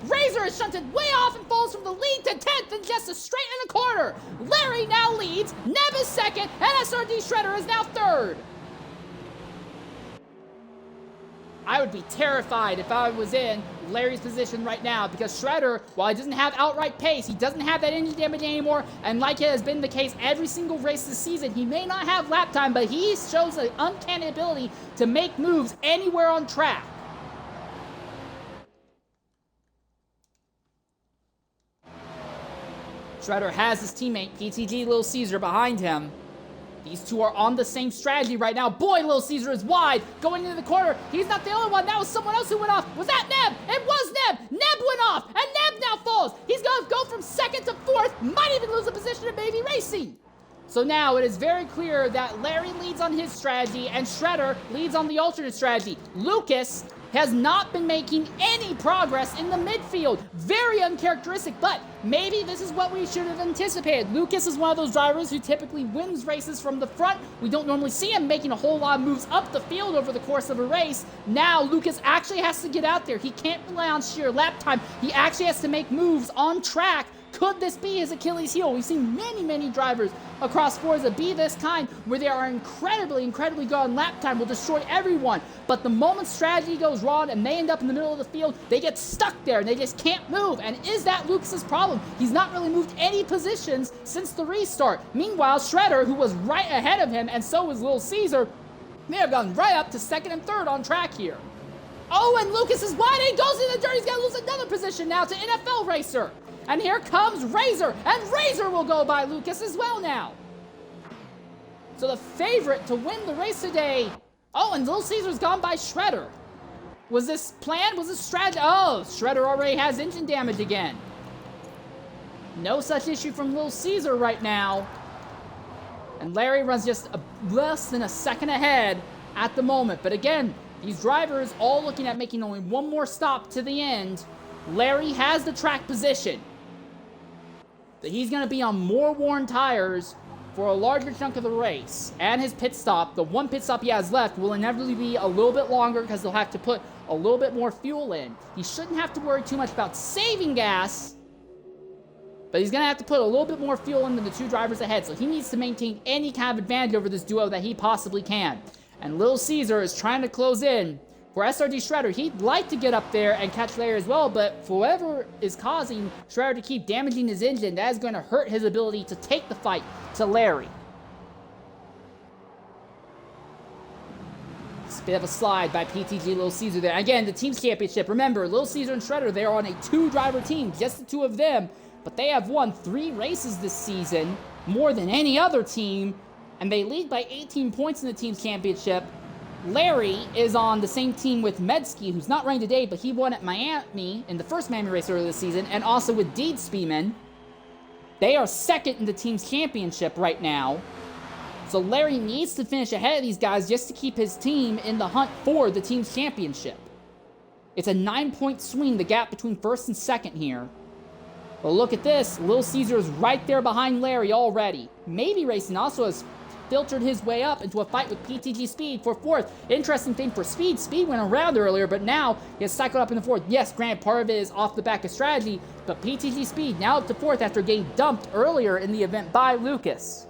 Razor is shunted way off and falls from the lead to 10th and just a straight in the corner. Larry now leads. Neb is 2nd. And SRD Shredder is now 3rd. I would be terrified if I was in Larry's position right now, because Shredder, while he doesn't have outright pace, he doesn't have that engine damage anymore, and like it has been the case every single race this season, he may not have lap time, but he shows an uncanny ability to make moves anywhere on track. Shredder has his teammate, PTG Lil Caesar, behind him. These two are on the same strategy right now. Boy, Lil Caesar is wide, going into the corner. He's not the only one. That was someone else who went off. Was that Neb? It was Neb. Neb went off, and Neb now falls. He's going to go from 2nd to 4th. Might even lose a position in Baby Racing. So now it is very clear that Larry leads on his strategy, and Shredder leads on the alternate strategy. Lucas has not been making any progress in the midfield. Very uncharacteristic, but maybe this is what we should have anticipated. Lucas is one of those drivers who typically wins races from the front. We don't normally see him making a whole lot of moves up the field over the course of a race. Now Lucas actually has to get out there. He can't rely on sheer lap time. He actually has to make moves on track. Could this be his Achilles heel? We've seen many drivers across Forza be this kind, where they are incredibly good on lap time, will destroy everyone. But the moment strategy goes wrong and they end up in the middle of the field, they get stuck there and they just can't move. And is that Lucas's problem? He's not really moved any positions since the restart. Meanwhile, Shredder, who was right ahead of him, and so was Lil Caesar, may have gone right up to 2nd and 3rd on track here. Oh, and Lucas is wide, and he goes in the dirt. He's going to lose another position now to NFL Racer. And here comes Razor, and Razor will go by Lucas as well now. So the favorite to win the race today. Oh, and Lil Caesar's gone by Shredder. Was this planned? Was this strategy? Oh, Shredder already has engine damage again. No such issue from Lil Caesar right now. And Larry runs just less than a second ahead at the moment. But again, these drivers all looking at making only one more stop to the end. Larry has the track position. That he's going to be on more worn tires for a larger chunk of the race. And his pit stop, the one pit stop he has left, will inevitably be a little bit longer because they'll have to put a little bit more fuel in. He shouldn't have to worry too much about saving gas, but he's going to have to put a little bit more fuel into the two drivers ahead, so he needs to maintain any kind of advantage over this duo that he possibly can. And Lil Caesar is trying to close in. For SRD Shredder, he'd like to get up there and catch Larry as well, but for whatever is causing Shredder to keep damaging his engine, that is going to hurt his ability to take the fight to Larry. It's a bit of a slide by PTG Lil Caesar there. Again, the team's championship. Remember, Lil Caesar and Shredder, they are on a 2-driver team, just the two of them, but they have won 3 races this season, more than any other team, and they lead by 18 points in the team's championship. Larry is on the same team with Medsky, who's not running today, but he won at Miami in the first Miami race earlier this season, and also with Deed Speeman. They are 2nd in the team's championship right now. So Larry needs to finish ahead of these guys just to keep his team in the hunt for the team's championship. It's a 9-point swing, the gap between 1st and 2nd here. But look at this. Lil Caesar is right there behind Larry already. Maybe Racing also has filtered his way up into a fight with PTG Speed for 4th. Interesting thing for Speed. Speed went around earlier, but now he has cycled up in the 4th. Yes, granted, part of it is off the back of strategy, but PTG Speed now up to 4th after getting dumped earlier in the event by Lucas.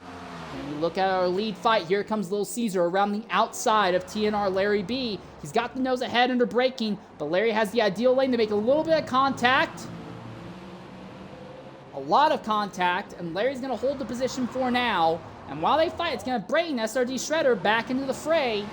And you look at our lead fight. Here comes Lil Caesar around the outside of TNR LarryB. He's got the nose ahead under braking, but Larry has the ideal lane to make a little bit of contact. A lot of contact, and Larry's going to hold the position for now. And while they fight, it's going to bring SRD Shredder back into the fray.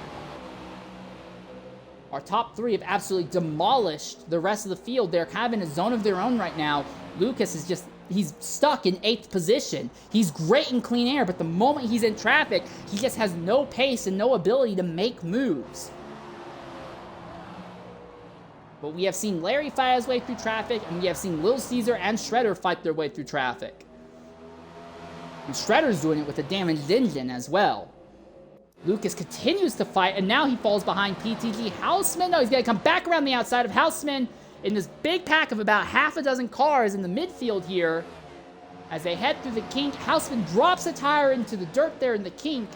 Our top 3 have absolutely demolished the rest of the field. They're kind of in a zone of their own right now. Lucas is just, he's stuck in 8th position. He's great in clean air, but the moment he's in traffic, he just has no pace and no ability to make moves. But we have seen Larry fight his way through traffic, and we have seen Lil Caesar and Shredder fight their way through traffic. And Shredder's doing it with a damaged engine as well. Lucas continues to fight, and now he falls behind PTG. Houseman, no, he's going to come back around the outside of Houseman in this big pack of about half a dozen cars in the midfield here. As they head through the kink, Houseman drops a tire into the dirt there in the kink,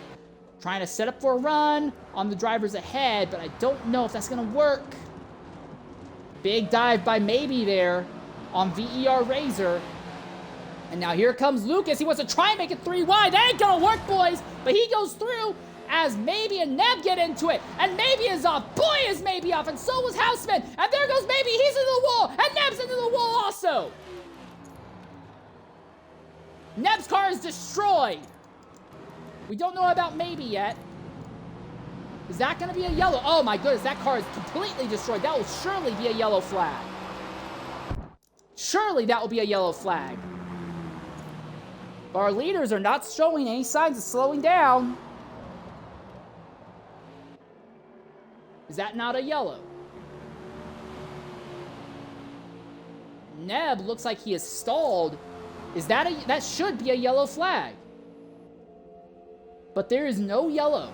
trying to set up for a run on the drivers ahead, but I don't know if that's going to work. Big dive by Maybe there on VER Razor. And now here comes Lucas. He wants to try and make it 3 wide. That ain't going to work, boys, but he goes through as Maybe and Neb get into it. And Maybe is off. Boy, is Maybe off, and so was Houseman. And there goes Maybe. He's into the wall, and Neb's into the wall also. Neb's car is destroyed. We don't know about Maybe yet. Is that going to be a yellow? Oh my goodness, that car is completely destroyed. That will surely be a yellow flag. Surely that will be a yellow flag. But our leaders are not showing any signs of slowing down. Is that not a yellow? Neb looks like he is stalled. Is that a... That should be a yellow flag. But there is no yellow.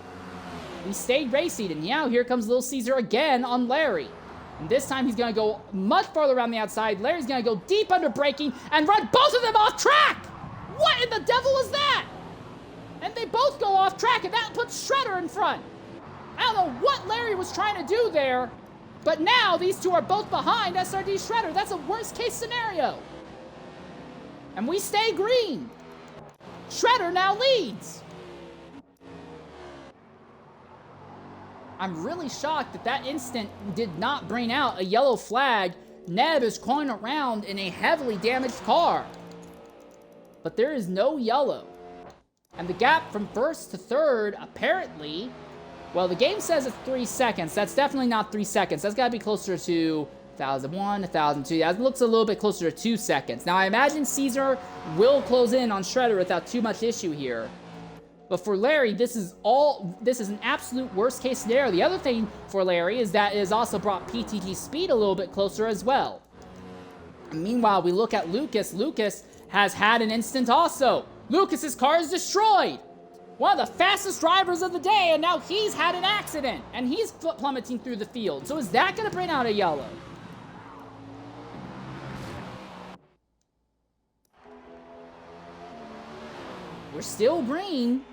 We stayed racing, and now here comes Lil Caesar again on Larry. And this time he's going to go much farther around the outside. Larry's going to go deep under braking and run both of them off track! What in the devil is that? And they both go off track, and that puts Shredder in front. I don't know what Larry was trying to do there, but now these two are both behind SRD Shredder. That's a worst case scenario. And we stay green. Shredder now leads. I'm really shocked that that instant did not bring out a yellow flag. Neb is going around in a heavily damaged car. But there is no yellow. And the gap from first to third, apparently, well, the game says it's 3 seconds. That's definitely not 3 seconds. That's got to be closer to 1001, 1002. That looks a little bit closer to 2 seconds. Now, I imagine Caesar will close in on Shredder without too much issue here. But for Larry, this is an absolute worst case scenario. The other thing for Larry is that it has also brought PTG speed a little bit closer as well. And meanwhile, we look at Lucas. Lucas has had an instant also. Lucas's car is destroyed. One of the fastest drivers of the day, and now he's had an accident. And he's plummeting through the field. So is that going to bring out a yellow? We're still green.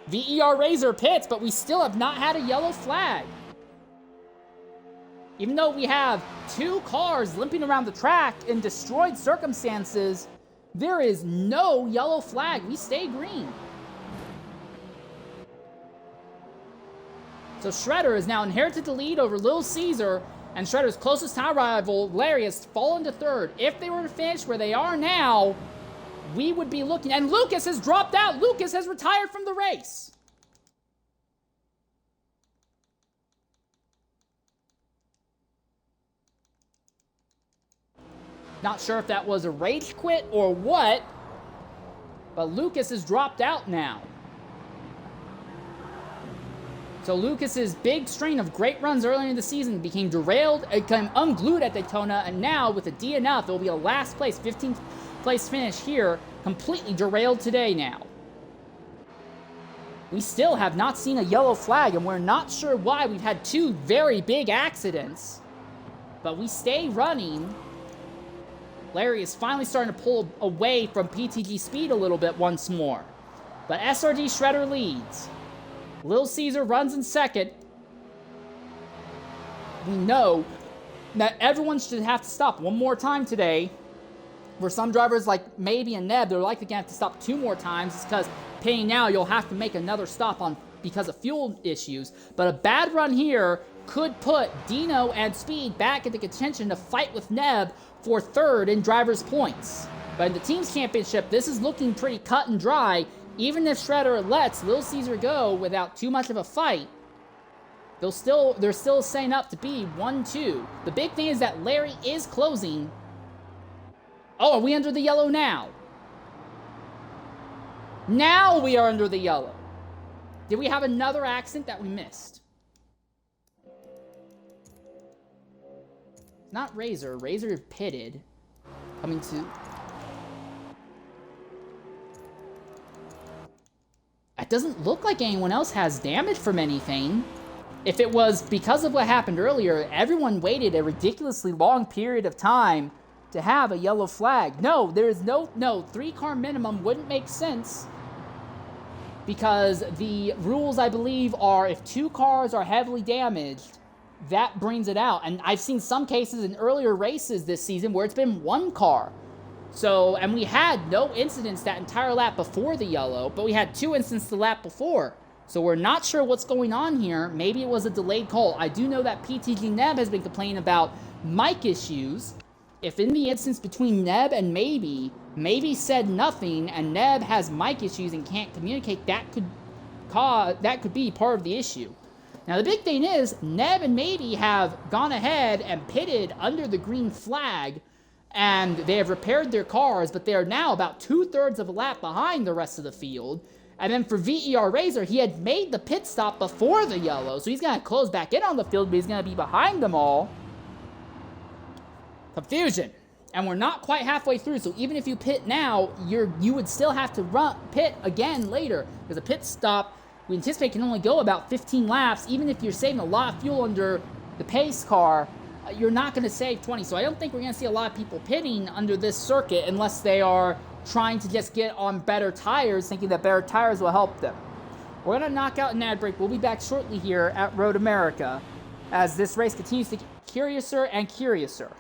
VER Razor pits, but we still have not had a yellow flag. Even though we have 2 cars limping around the track in destroyed circumstances, there is no yellow flag. We stay green. So Shredder has now inherited the lead over Lil Caesar, and Shredder's closest time rival, Larry, has fallen to third. If they were to finish where they are now, we would be looking, and Lucas has dropped out. Lucas has retired from the race. Not sure if that was a rage quit or what, but Lucas has dropped out now. So Lucas's big string of great runs earlier in the season became derailed, became unglued at Daytona, and now with a DNF, it will be a last place, 15th place finish here, completely derailed today now. We still have not seen a yellow flag, and we're not sure why. We've had 2 very big accidents, but we stay running. Larry is finally starting to pull away from PTG speed a little bit once more, but SRD Shredder leads. Lil Caesar runs in second. We know that everyone should have to stop one more time today. For some drivers like Maybe and Neb, they're likely going to have to stop 2 more times. It's because paying now, you'll have to make another stop because of fuel issues. But a bad run here could put Dino and Speed back into contention to fight with Neb for third in drivers' points. But in the team's championship, this is looking pretty cut and dry. Even if Shredder lets Lil Caesar go without too much of a fight, they're still setting up to be 1-2. The big thing is that Larry is closing. Oh, are we under the yellow now? Now we are under the yellow. Did we have another accident that we missed? Not Razor. Razor pitted. Coming to... It doesn't look like anyone else has damage from anything. If it was because of what happened earlier, everyone waited a ridiculously long period of time to have a yellow flag. No, there is no 3-car minimum wouldn't make sense because the rules, I believe, are if 2 cars are heavily damaged, that brings it out. And I've seen some cases in earlier races this season where it's been 1 car. So, and we had no incidents that entire lap before the yellow, but we had 2 incidents the lap before. So we're not sure what's going on here. Maybe it was a delayed call. I do know that PTG Neb has been complaining about mic issues. If in the instance between Neb and Maybe said nothing, and Neb has mic issues and can't communicate, that could be part of the issue. Now the big thing is, Neb and Maybe have gone ahead and pitted under the green flag, and they have repaired their cars, but they are now about 2/3 of a lap behind the rest of the field. And then for VER Razor, he had made the pit stop before the yellow, so he's going to close back in on the field, but he's going to be behind them all. Confusion. And we're not quite halfway through, so even if you pit now, you would still have to pit again later, because a pit stop, we anticipate, can only go about 15 laps. Even if you're saving a lot of fuel under the pace car, you're not going to save 20. So I don't think we're going to see a lot of people pitting under this circuit unless they are trying to just get on better tires, thinking that better tires will help them. We're going to knock out an ad break. We'll be back shortly here at Road America as this race continues to get curiouser and curiouser.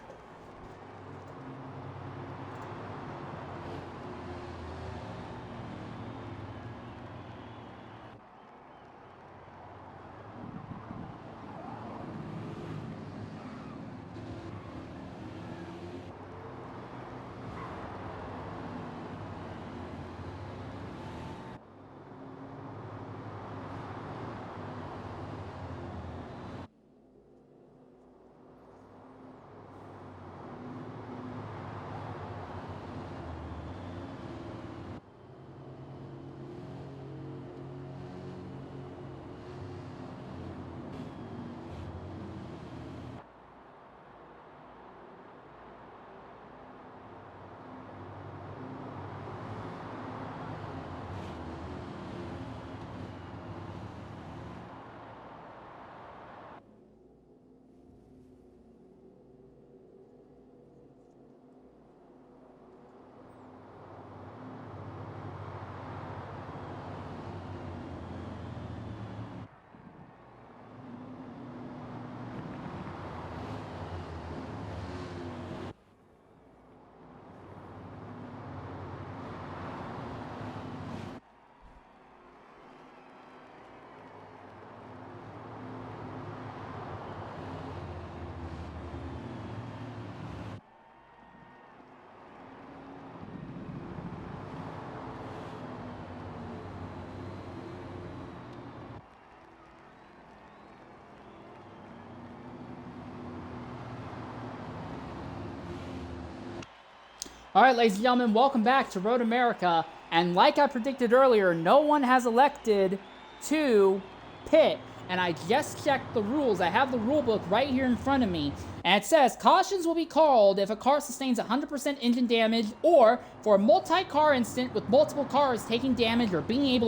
All right, ladies and gentlemen, welcome back to Road America. And like I predicted earlier, no one has elected to pit. And I just checked the rules. I have the rule book right here in front of me. And it says, cautions will be called if a car sustains 100% engine damage or for a multi-car incident with multiple cars taking damage or being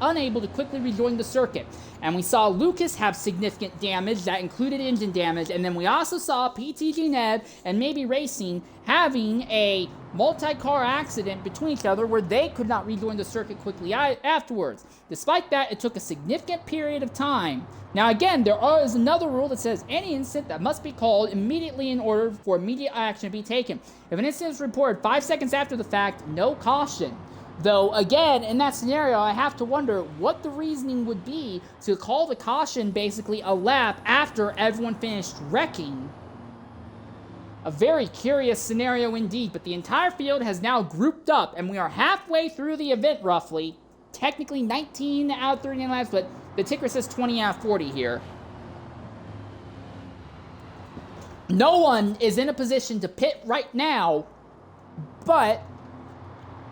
unable to quickly rejoin the circuit. And we saw Lucas have significant damage that included engine damage. And then we also saw PTG Ned and Maybe Racing having a multi-car accident between each other where they could not rejoin the circuit quickly afterwards. Despite that, it took a significant period of time. Now again, there is another rule that says any incident that must be called immediately in order for immediate action to be taken. If an incident is reported 5 seconds after the fact, no caution. Though, again, in that scenario, I have to wonder what the reasoning would be to call the caution basically a lap after everyone finished wrecking. A very curious scenario indeed, but the entire field has now grouped up, and we are halfway through the event, roughly. Technically 19 out of 39 laps, but the ticker says 20 out of 40 here. No one is in a position to pit right now, but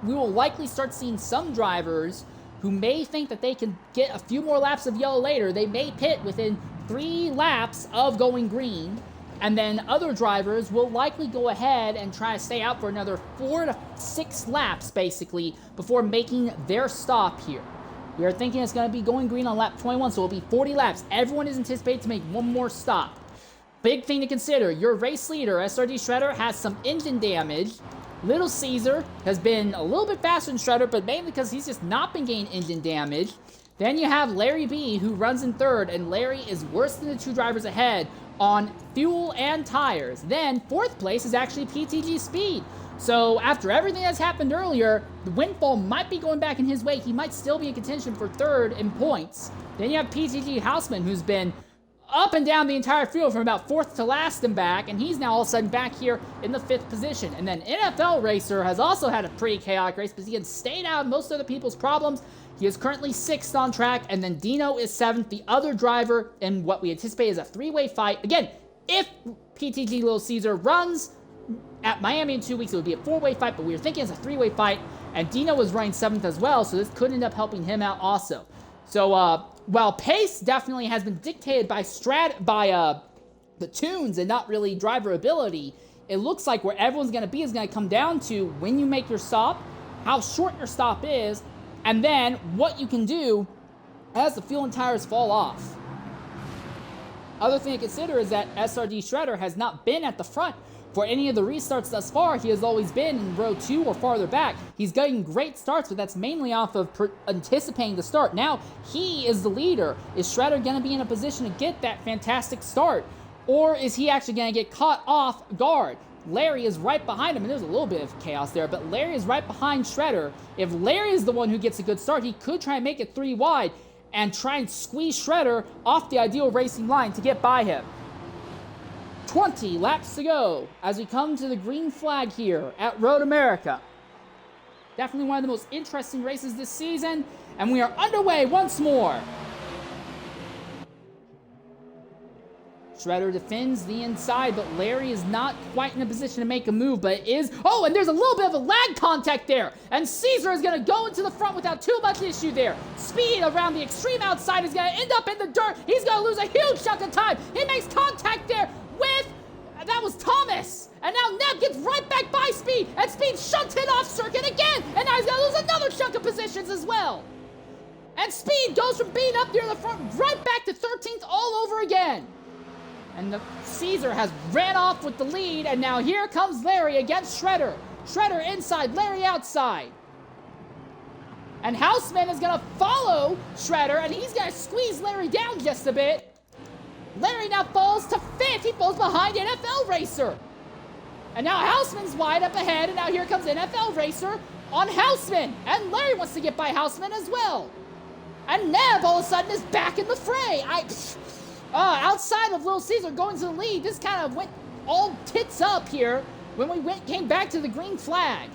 we will likely start seeing some drivers who may think that they can get a few more laps of yellow later. They may pit within 3 laps of going green, And then other drivers will likely go ahead and try to stay out for another 4 to 6 laps, basically, before making their stop here. We are thinking it's going to be going green on lap 21, so it'll be 40 laps. Everyone is anticipated to make one more stop. Big thing to consider, your race leader, SRD Shredder, has some engine damage. Little Caesar has been a little bit faster than Shredder, but mainly because he's just not been getting engine damage. Then you have LarryB, who runs in third, and Larry is worse than the 2 drivers ahead on fuel and tires. Then, 4th place is actually PTG Speed. So, after everything that's happened earlier, the windfall might be going back in his way. He might still be in contention for 3rd in points. Then you have PTG Houseman, who's been up and down the entire field from about 4th to last and back, and he's now all of a sudden back here in the 5th position. And then NFL Racer has also had a pretty chaotic race, but he has stayed out of most other people's problems. He is currently 6th on track, and then Dino is 7th, the other driver, in what we anticipate is a 3-way fight. Again, if PTG Little Caesar runs at Miami in 2 weeks, it would be a 4-way fight, but we were thinking it's a 3-way fight, and Dino was running 7th as well, so this could end up helping him out also. So, while pace definitely has been dictated by the tunes and not really driver ability, it looks like where everyone's going to be is going to come down to when you make your stop, how short your stop is, and then what you can do as the fuel and tires fall off. Other thing to consider is that SRD Shredder has not been at the front for any of the restarts thus far. He has always been in row 2 or farther back. He's getting great starts, but that's mainly off of anticipating the start. Now, he is the leader. Is Shredder going to be in a position to get that fantastic start? Or is he actually going to get caught off guard? Larry is right behind him, and there's a little bit of chaos there, but Larry is right behind Shredder. If Larry is the one who gets a good start, he could try and make it 3 wide and try and squeeze Shredder off the ideal racing line to get by him. 20 laps to go as we come to the green flag here at Road America. Definitely one of the most interesting races this season, and we are underway once more. Shredder defends the inside, but Larry is not quite in a position to make a move, but is... Oh, and there's a little bit of a lag contact there, and Caesar is going to go into the front without too much issue there. Speed around the extreme outside is going to end up in the dirt. He's going to lose a huge chunk of time. He makes contact there with... That was Thomas. And now Neb gets right back by Speed, and Speed shunted off circuit again, and now he's going to lose another chunk of positions as well. And Speed goes from being up there in the front right back to 13th all over again. And the Caesar has ran off with the lead, and now here comes Larry against Shredder. Shredder inside, Larry outside. And Houseman is going to follow Shredder, and he's going to squeeze Larry down just a bit. Larry now falls to 5th. He falls behind NFL Racer. And now Houseman's wide up ahead, and now here comes NFL Racer on Houseman. And Larry wants to get by Houseman as well. And Neb all of a sudden is back in the fray. Outside of Little Caesar going to the lead, this kind of went all tits up here when we came back to the green flag.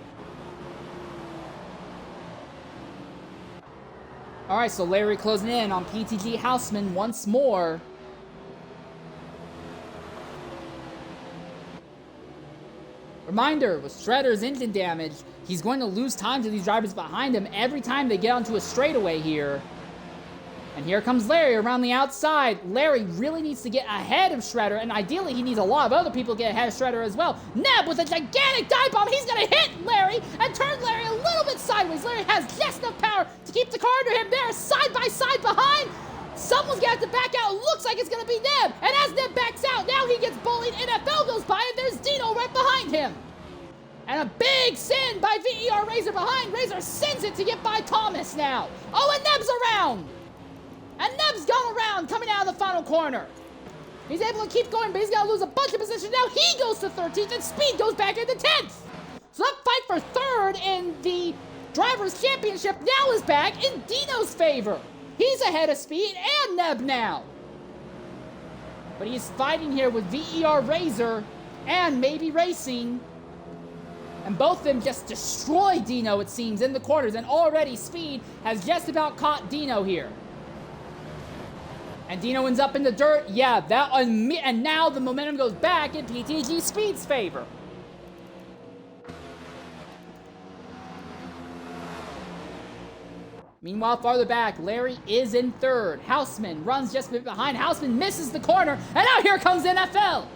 All right, so Larry closing in on PTG Houseman once more. Reminder, with Shredder's engine damage, he's going to lose time to these drivers behind him every time they get onto a straightaway here. And here comes Larry around the outside. Larry really needs to get ahead of Shredder, and ideally he needs a lot of other people to get ahead of Shredder as well. Neb with a gigantic dive bomb. He's going to hit Larry and turn Larry a little bit sideways. Larry has just enough power to keep the car under him. They're side by side behind. Someone's going to have to back out. It looks like it's going to be Neb. And as Neb backs out, now he gets bullied. NFL goes by, and there's Dino right behind him. And a big sin by VER Razor behind. Razor sends it to get by Thomas now. Oh, and Neb's around. And Neb's gone around, coming out of the final corner. He's able to keep going, but he's going to lose a bunch of positions. Now he goes to 13th, and Speed goes back into 10th. So that fight for 3rd in the Drivers' Championship now is back in Dino's favor. He's ahead of Speed and Neb now. But he's fighting here with VER Razor and Maybe Racing. And both of them just destroy Dino, it seems, in the corners. And already Speed has just about caught Dino here. And Dino ends up in the dirt. Yeah, and now the momentum goes back in PTG Speed's favor. Meanwhile, farther back, Larry is in 3rd. Houseman runs just a bit behind. Houseman misses the corner. And now here comes NFL.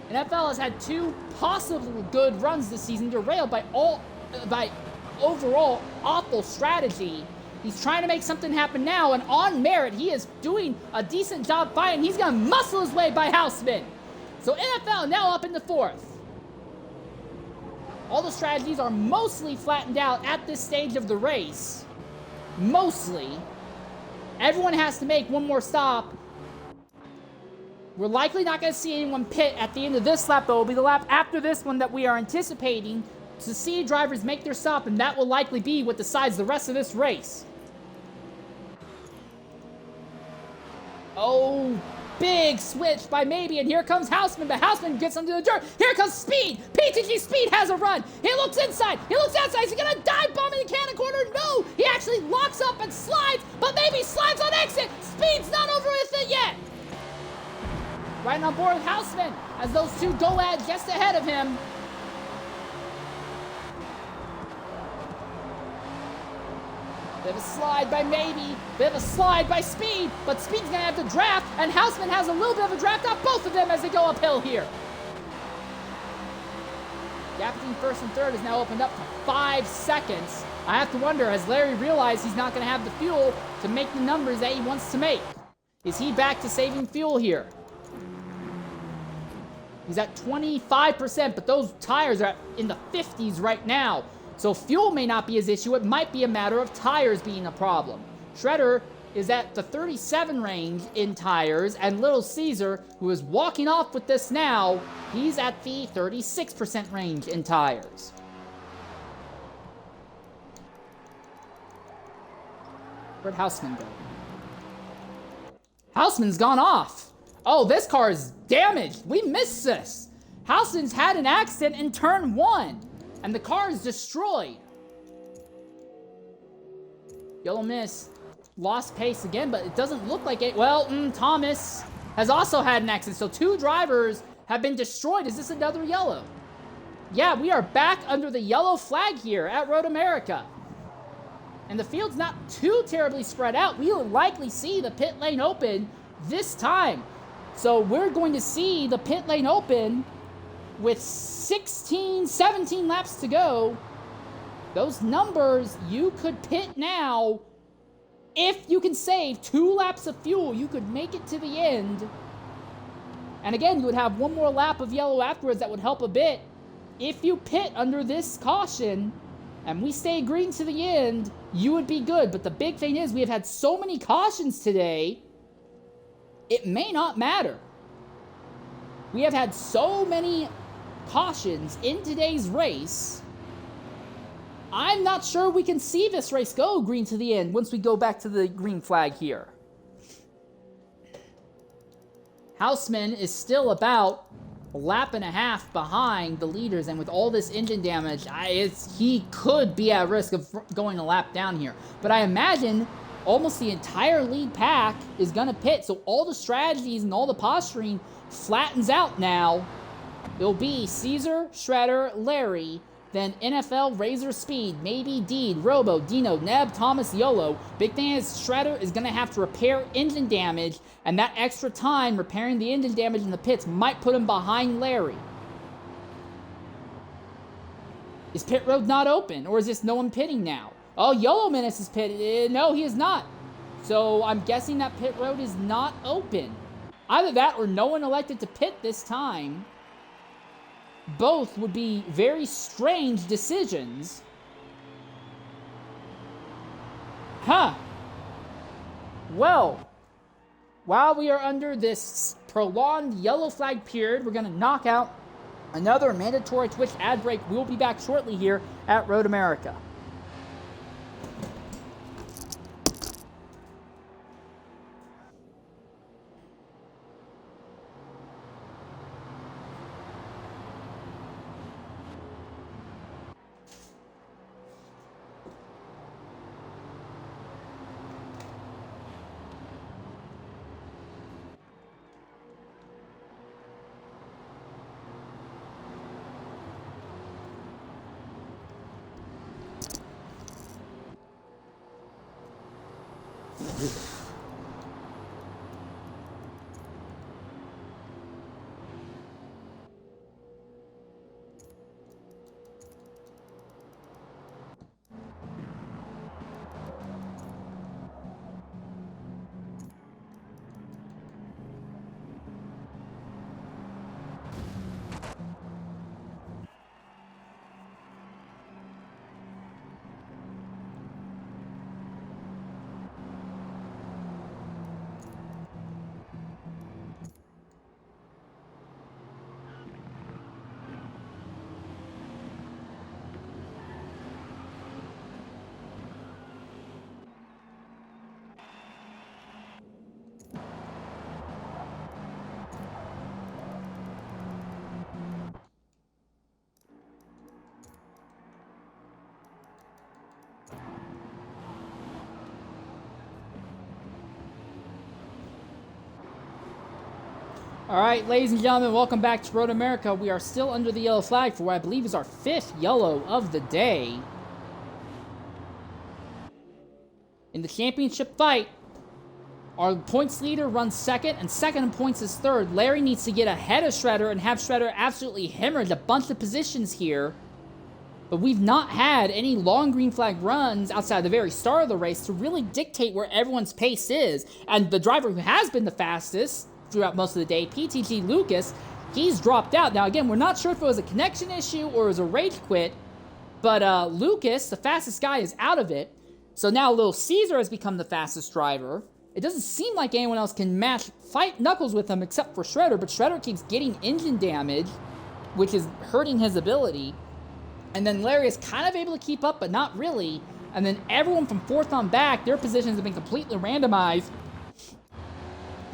NFL has had 2 possibly good runs this season, derailed by overall awful strategy. He's trying to make something happen now, and on merit, he is doing a decent job fighting. He's going to muscle his way by Houseman. So NFL now up in the 4th. All the strategies are mostly flattened out at this stage of the race. Mostly. Everyone has to make one more stop. We're likely not going to see anyone pit at the end of this lap, though. It'll be the lap after this one that we are anticipating to see drivers make their stop, and that will likely be what decides the rest of this race. Oh, big switch by Maybe, and here comes Houseman, but Houseman gets under the dirt. Here comes Speed. PTG Speed has a run. He looks inside. He looks outside. Is he going to dive bomb in the cannon corner? No. He actually locks up and slides, but Maybe slides on exit. Speed's not over with it yet. Right on board with Houseman as those 2 go at just ahead of him. Bit of a slide by Maybe, bit of a slide by Speed, but Speed's gonna have to draft, and Houseman has a little bit of a draft off both of them as they go uphill here. Gap between 1st and 3rd is now opened up to 5 seconds. I have to wonder, has Larry realized he's not gonna have the fuel to make the numbers that he wants to make? Is he back to saving fuel here? He's at 25%, but those tires are in the 50s right now. So fuel may not be his issue. It might be a matter of tires being a problem. Shredder is at the 37 range in tires, and Little Caesar, who is walking off with this now, he's at the 36% range in tires. Where'd Houseman go? Houseman's gone off. Oh, this car is damaged. We missed this. Houseman's had an accident in turn 1, and the car is destroyed. Yellow Miss lost pace again, but it doesn't look like it. Well, Thomas has also had an accident, so 2 drivers have been destroyed. Is this another yellow? Yeah, we are back under the yellow flag here at Road America. And the field's not too terribly spread out. We will likely see the pit lane open this time. So we're going to see the pit lane open with 16, 17 laps to go. Those numbers, you could pit now. If you can save 2 laps of fuel, you could make it to the end. And again, you would have 1 more lap of yellow afterwards that would help a bit. If you pit under this caution, and we stay green to the end, you would be good. But the big thing is, we have had so many cautions today, it may not matter. We have had so many cautions in today's race. I'm not sure we can see this race go green to the end once we go back to the green flag here. Houseman is still about a lap and a half behind the leaders, and with all this engine damage, he could be at risk of going a lap down here. But I imagine almost the entire lead pack is going to pit, so all the strategies and all the posturing flattens out now. It'll be Caesar, Shredder, Larry, then NFL, Razor, Speed, Maybe, Deed, Robo, Dino, Neb, Thomas, YOLO. Big thing is Shredder is going to have to repair engine damage, and that extra time repairing the engine damage in the pits might put him behind Larry. Is pit road not open, or is this no one pitting now? Oh, YOLO Menace is pitted. No, he is not. So I'm guessing that pit road is not open. Either that or no one elected to pit this time. Both would be very strange decisions. Well, while we are under this prolonged yellow flag period, we're going to knock out another mandatory Twitch ad break. We'll be back shortly here at Road America. All right, ladies and gentlemen, welcome back to Road America. We are still under the yellow flag for what I believe is our 5th yellow of the day. In the championship fight, our points leader runs second, and second in points is third. Larry needs to get ahead of Shredder and have Shredder absolutely hemorrhage a bunch of positions here. But we've not had any long green flag runs outside the very start of the race to really dictate where everyone's pace is. And the driver who has been the fastest throughout most of the day, PTG Lucas, he's dropped out. Now, again, we're not sure if it was a connection issue or it was a rage quit, but Lucas, the fastest guy, is out of it. So now Little Caesar has become the fastest driver. It doesn't seem like anyone else can fight Knuckles with him except for Shredder, but Shredder keeps getting engine damage, which is hurting his ability. And then Larry is kind of able to keep up, but not really. And then everyone from 4th on back, their positions have been completely randomized.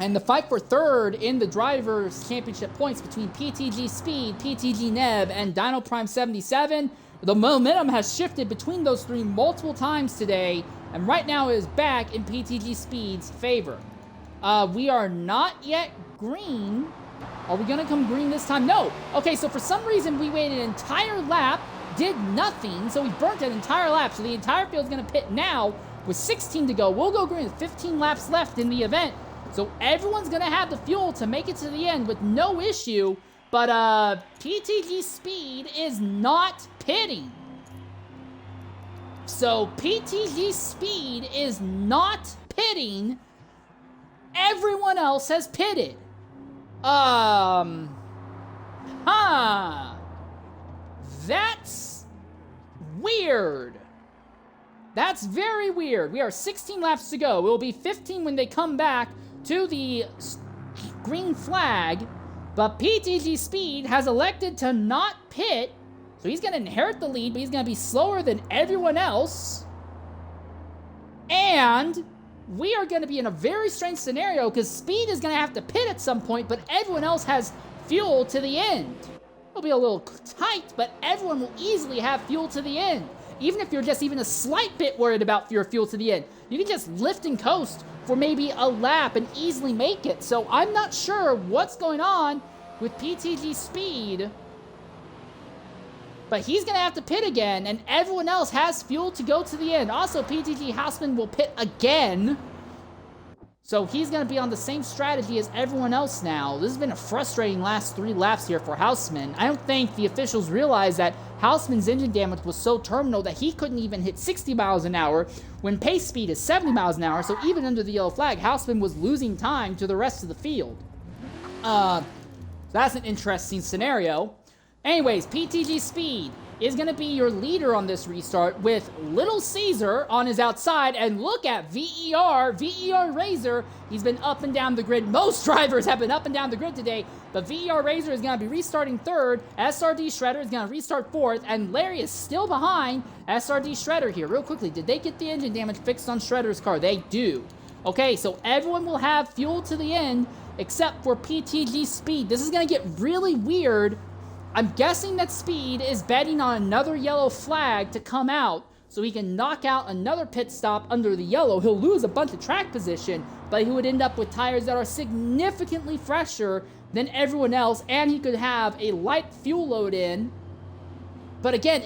And the fight for 3rd in the Drivers' Championship points between PTG Speed, PTG Neb, and Dino Prime 77, the momentum has shifted between those three multiple times today, and right now it is back in PTG Speed's favor. We are not yet green. Are we going to come green this time? No. Okay, so for some reason we waited an entire lap, did nothing, so we burnt an entire lap, so the entire field's going to pit now with 16 to go. We'll go green with 15 laps left in the event. So everyone's going to have the fuel to make it to the end with no issue, but PTG Speed is not pitting. So PTG Speed is not pitting. Everyone else has pitted. That's weird. That's very weird. We are 16 laps to go. It will be 15 when they come back to the green flag, but PTG Speed has elected to not pit, so he's going to inherit the lead, but he's going to be slower than everyone else. And we are going to be in a very strange scenario because Speed is going to have to pit at some point, but everyone else has fuel to the end. It'll be a little tight, but everyone will easily have fuel to the end. Even if you're just even a slight bit worried about your fuel to the end, you can just lift and coast for maybe a lap and easily make it. So I'm not sure what's going on with PTG Speed, but he's going to have to pit again, and everyone else has fuel to go to the end. Also, PTG Houseman will pit again, so he's going to be on the same strategy as everyone else now. This has been a frustrating last 3 laps here for Houseman. I don't think the officials realized that Houseman's engine damage was so terminal that he couldn't even hit 60 miles an hour when pace speed is 70 miles an hour. So even under the yellow flag, Houseman was losing time to the rest of the field. That's an interesting scenario. Anyways, PTG Speed is going to be your leader on this restart with Little Caesar on his outside. And look at VER Razor. He's been up and down the grid. Most drivers have been up and down the grid today, but VER Razor is going to be restarting 3rd. SRD Shredder is going to restart 4th, and Larry is still behind SRD Shredder here. Real quickly, did they get the engine damage fixed on Shredder's car? They do. Okay, so everyone will have fuel to the end except for PTG Speed. This is going to get really weird. I'm guessing that Speed is betting on another yellow flag to come out so he can knock out another pit stop under the yellow. He'll lose a bunch of track position, but he would end up with tires that are significantly fresher than everyone else, and he could have a light fuel load in. But again,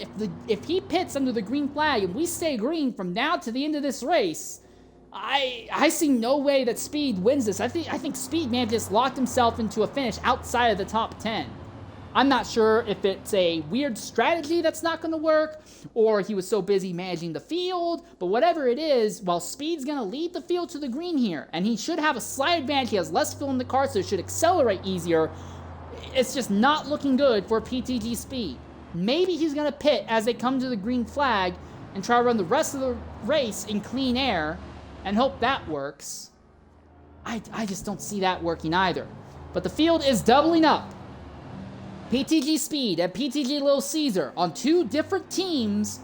if he pits under the green flag and we stay green from now to the end of this race, I see no way that Speed wins this. I think Speed may have just locked himself into a finish outside of the top 10. I'm not sure if it's a weird strategy that's not going to work, or he was so busy managing the field, but whatever it is, while Speed's going to lead the field to the green here, and he should have a slight advantage. He has less fuel in the car, so it should accelerate easier. It's just not looking good for PTG Speed. Maybe he's going to pit as they come to the green flag and try to run the rest of the race in clean air and hope that works. I just don't see that working either. But the field is doubling up. PTG Speed and PTG Little Caesar on 2 different teams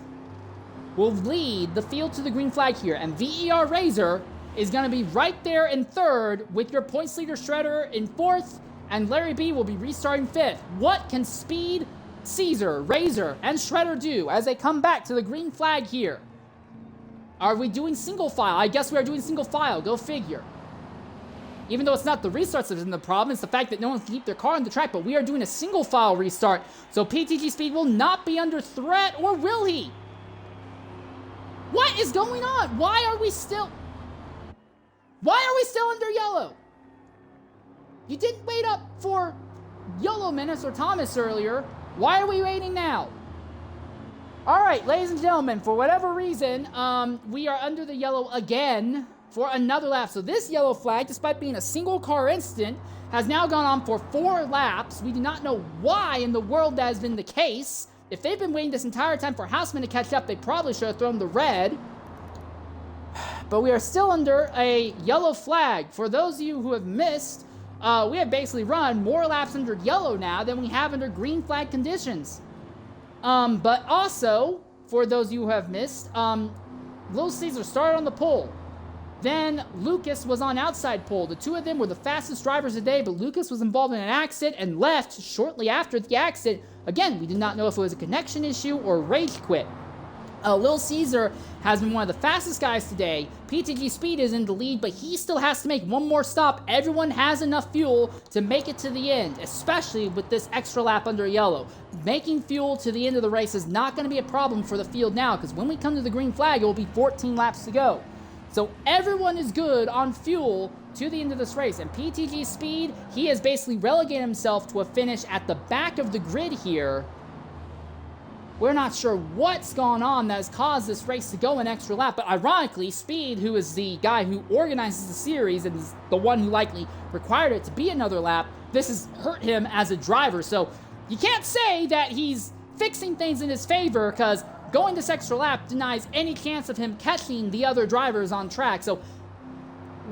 will lead the field to the green flag here. And VER Razor is going to be right there in 3rd with your points leader Shredder in 4th. And LarryB will be restarting 5th. What can Speed, Caesar, Razor, and Shredder do as they come back to the green flag here? Are we doing single file? I guess we are doing single file. Go figure. Even though it's not the restarts that's in the problem, it's the fact that no one can keep their car on the track, but we are doing a single file restart. So PTG Speed will not be under threat, or will he? What is going on? Why are we still under yellow? You didn't wait up for Yellow Menace or Thomas earlier. Why are we waiting now? All right, ladies and gentlemen, for whatever reason, we are under the yellow again for another lap. So this yellow flag, despite being a single car incident, has now gone on for 4 laps. We do not know why in the world that has been the case. If they've been waiting this entire time for Houseman to catch up, they probably should have thrown the red. But we are still under a yellow flag. For those of you who have missed, we have basically run more laps under yellow now than we have under green flag conditions. But also, for those of you who have missed, Little Caesar started on the pole. Then Lucas was on outside pole. The two of them were the fastest drivers today, but Lucas was involved in an accident and left shortly after the accident. Again, we do not know if it was a connection issue or rage quit. Lil Caesar has been one of the fastest guys today. PTG Speed is in the lead, but he still has to make one more stop. Everyone has enough fuel to make it to the end, especially with this extra lap under yellow. Making fuel to the end of the race is not going to be a problem for the field now, because when we come to the green flag, it will be 14 laps to go. So everyone is good on fuel to the end of this race. And PTG Speed, he has basically relegated himself to a finish at the back of the grid here. We're not sure what's gone on that has caused this race to go an extra lap, but ironically, Speed, who is the guy who organizes the series and is the one who likely required it to be another lap, this has hurt him as a driver. So you can't say that he's fixing things in his favor, because going this extra lap denies any chance of him catching the other drivers on track. So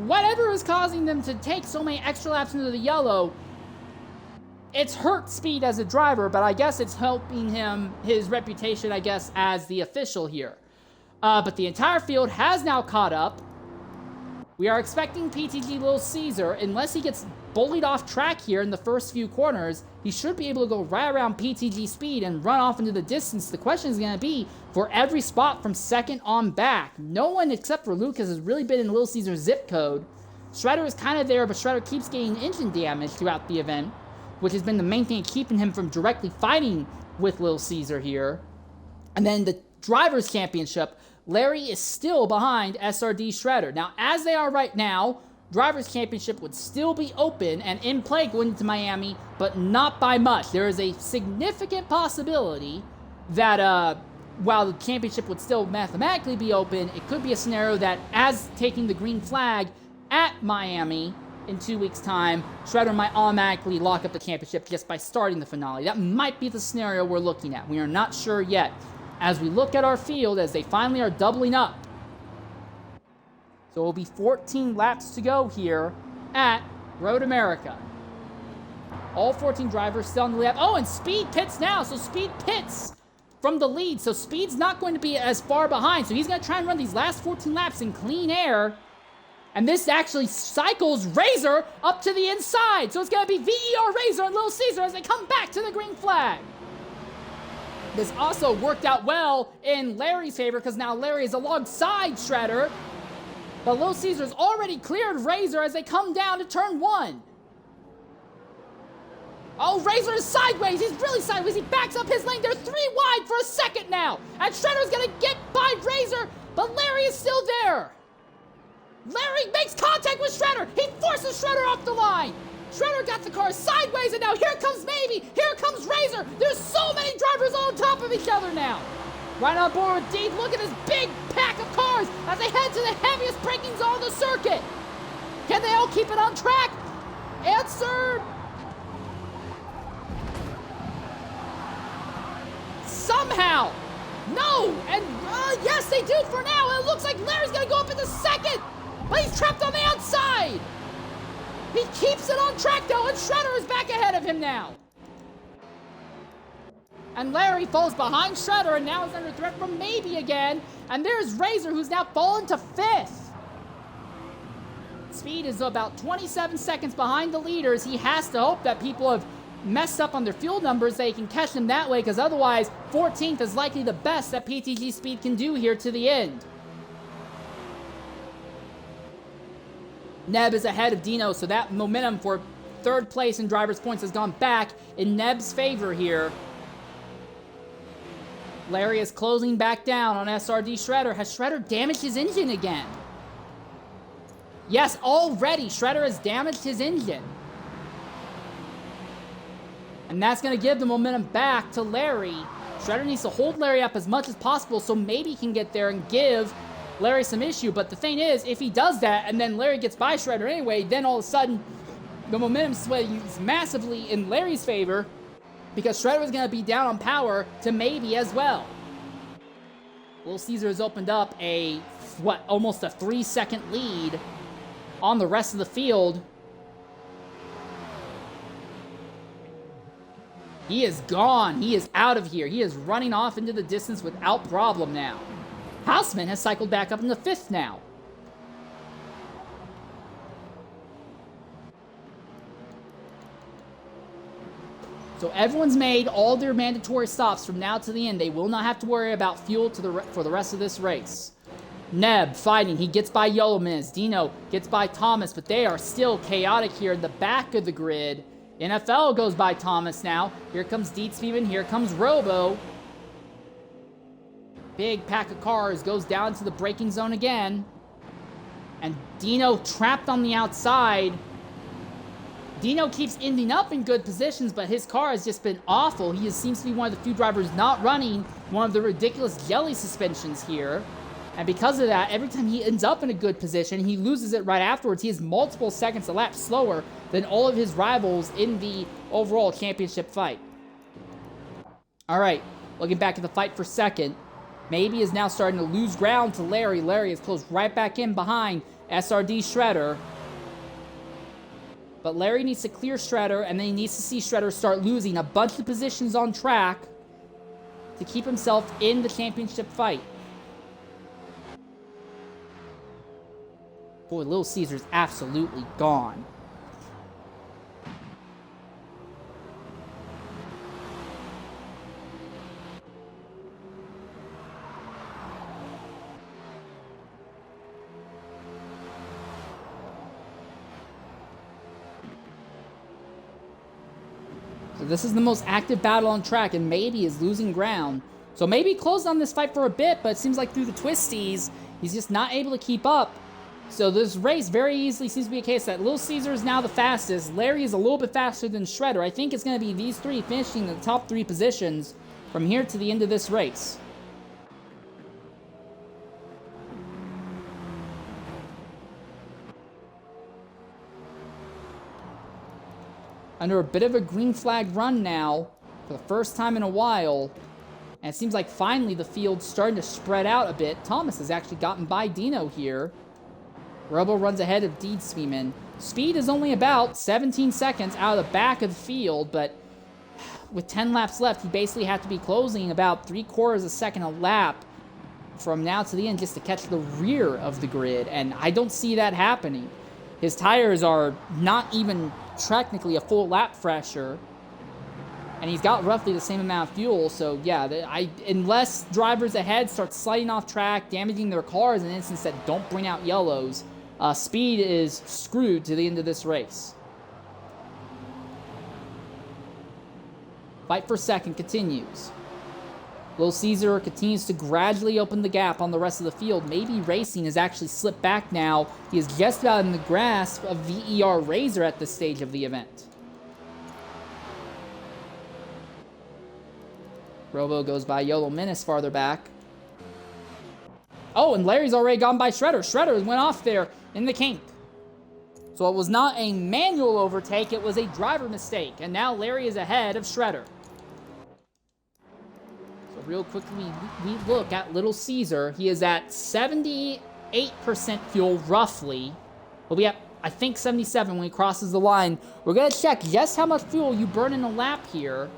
whatever is causing them to take so many extra laps into the yellow, it's hurt Speed as a driver, but I guess it's helping him, his reputation, I guess, as the official here. But the entire field has now caught up. We are expecting PTG Little Caesar, unless he gets bullied off track here in the first few corners, he should be able to go right around PTG Speed and run off into the distance. The question is going to be for every spot from second on back. No one except for Lucas has really been in Little Caesar's zip code. Shredder is kind of there, but Shredder keeps getting engine damage throughout the event, which has been the main thing keeping him from directly fighting with Lil Caesar here. And then the Drivers' Championship, Larry is still behind SRD Shredder. Now, as they are right now, Drivers' Championship would still be open and in play going into Miami, but not by much. There is a significant possibility that while the championship would still mathematically be open, it could be a scenario that as taking the green flag at Miami in 2 weeks' time, Shredder might automatically lock up the championship just by starting the finale. That might be the scenario we're looking at. We are not sure yet. As we look at our field, as they finally are doubling up. So it will be 14 laps to go here at Road America. All 14 drivers still on the lap. Oh, and Speed pits now. So Speed pits from the lead. So Speed's not going to be as far behind. So he's going to try and run these last 14 laps in clean air. And this actually cycles Razor up to the inside. So it's going to be VER Razor and Little Caesar as they come back to the green flag. This also worked out well in Larry's favor, because now Larry is alongside Shredder. But Little Caesar's already cleared Razor as they come down to turn 1. Oh, Razor is sideways. He's really sideways. He backs up his lane. They're 3 wide for a second now. And Shredder's going to get by Razor, but Larry is still there. Larry makes contact with Shredder. He forces Shredder off the line. Shredder got the car sideways, and now here comes Maybe. Here comes Razor. There's so many drivers on top of each other now. Right on board with Deep. Look at this big pack of cars as they head to the heaviest braking zone on the circuit. Can they all keep it on track? Answer. Somehow. No. And yes, they do for now. It looks like Larry's going to go up into second. But he's trapped on the outside. He keeps it on track, though, and Shredder is back ahead of him now. And Larry falls behind Shredder, and now is under threat from Maybe again. And there's Razor, who's now fallen to 5th. Speed is about 27 seconds behind the leaders. He has to hope that people have messed up on their fuel numbers, they can catch them that way, because otherwise, 14th is likely the best that PTG Speed can do here to the end. Neb is ahead of Dino, so that momentum for third place in driver's points has gone back in Neb's favor here. Larry is closing back down on SRD Shredder. Has Shredder damaged his engine again? Yes, already Shredder has damaged his engine. And that's going to give the momentum back to Larry. Shredder needs to hold Larry up as much as possible so maybe he can get there and give Larry some issue. But the thing is, if he does that and then Larry gets by Shredder anyway, then all of a sudden the momentum swings massively in Larry's favor because Shredder is going to be down on power to maybe as well. Little Caesar has opened up almost a 3-second lead on the rest of the field. He is gone. He is out of here. He is running off into the distance without problem now. Houseman has cycled back up into 5th now. So everyone's made all their mandatory stops from now to the end. They will not have to worry about fuel for the rest of this race. Neb fighting. He gets by Yellow Miz. Dino gets by Thomas, but they are still chaotic here in the back of the grid. NFL goes by Thomas now. Here comes Dietz-Steven. Here comes Robo. Big pack of cars goes down to the braking zone again. And Dino trapped on the outside. Dino keeps ending up in good positions, but his car has just been awful. He seems to be one of the few drivers not running one of the ridiculous jelly suspensions here. And because of that, every time he ends up in a good position, he loses it right afterwards. He is multiple seconds a lap slower than all of his rivals in the overall championship fight. All right, looking back at the fight for second. Maybe is now starting to lose ground to Larry. Larry is close right back in behind SRD Shredder. But Larry needs to clear Shredder, and then he needs to see Shredder start losing a bunch of positions on track to keep himself in the championship fight. Boy, Little Caesar's absolutely gone. So this is the most active battle on track, and Maybe is losing ground. So Maybe closed on this fight for a bit, but it seems like through the twisties, he's just not able to keep up. So this race very easily seems to be a case that Little Caesar is now the fastest. Larry is a little bit faster than Shredder. I think it's going to be these three finishing in the top 3 positions from here to the end of this race. Under a bit of a green flag run now, for the first time in a while. And it seems like finally the field's starting to spread out a bit. Thomas has actually gotten by Dino here. Robo runs ahead of Dietz-Steven. Speed is only about 17 seconds out of the back of the field, but with 10 laps left, he basically had to be closing about 3/4 a second a lap from now to the end just to catch the rear of the grid, and I don't see that happening. His tires are not even technically a full lap fresher, and he's got roughly the same amount of fuel, so yeah, unless drivers ahead start sliding off track, damaging their cars in instances that don't bring out yellows, Speed is screwed to the end of this race. Fight for second continues. Little Caesar continues to gradually open the gap on the rest of the field. Maybe Racing has actually slipped back now. He is just about in the grasp of VER Razor at this stage of the event. Robo goes by Yolo Menace farther back. Oh, and Larry's already gone by Shredder. Shredder went off there in the kink. So it was not a manual overtake, it was a driver mistake. And now Larry is ahead of Shredder. So real quickly, we look at Little Caesar. He is at 78% fuel, roughly. We'll be at, I think, 77 when he crosses the line. We're going to check just how much fuel you burn in a lap here.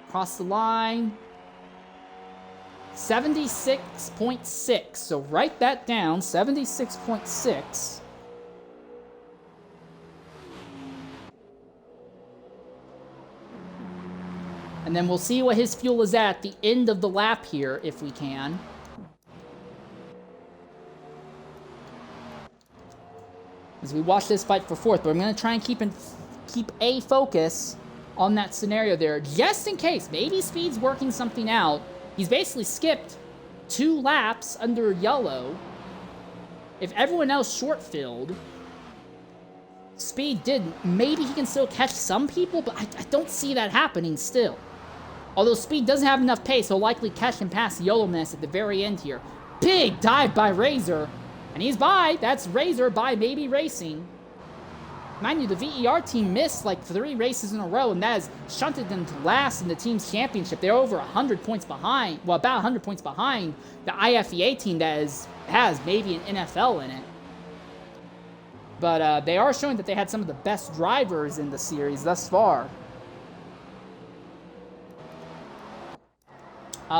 Cross the line. 76.6. So write that down. 76.6. And then we'll see what his fuel is at the end of the lap here, if we can. As we watch this fight for fourth, but I'm going to try and keep a focus on that scenario there, just in case. Maybe Speed's working something out. He's basically skipped 2 laps under yellow. If everyone else short-filled, Speed didn't. Maybe he can still catch some people, but I don't see that happening still. Although Speed doesn't have enough pace, he'll likely catch and pass Yellowmist at the very end here. Big dive by Razor. And he's by. That's Razor by Maybe Racing. Mind you, the VER team missed like 3 races in a row, and that has shunted them to last in the team's championship. They're over 100 points behind, well, about 100 points behind the IFEA team that has maybe an NFL in it. But they are showing that they had some of the best drivers in the series thus far.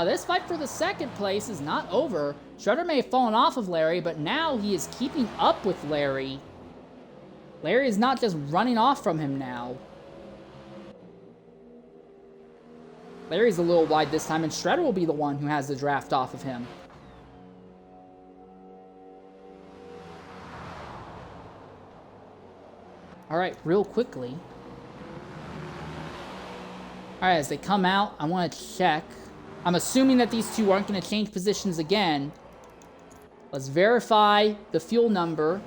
This fight for the second place is not over. Shredder may have fallen off of Larry, but now he is keeping up with Larry. Larry is not just running off from him now. Larry's a little wide this time, and Shredder will be the one who has the draft off of him. Alright, real quickly. Alright, as they come out, I want to check. I'm assuming that these two aren't going to change positions again. Let's verify the fuel number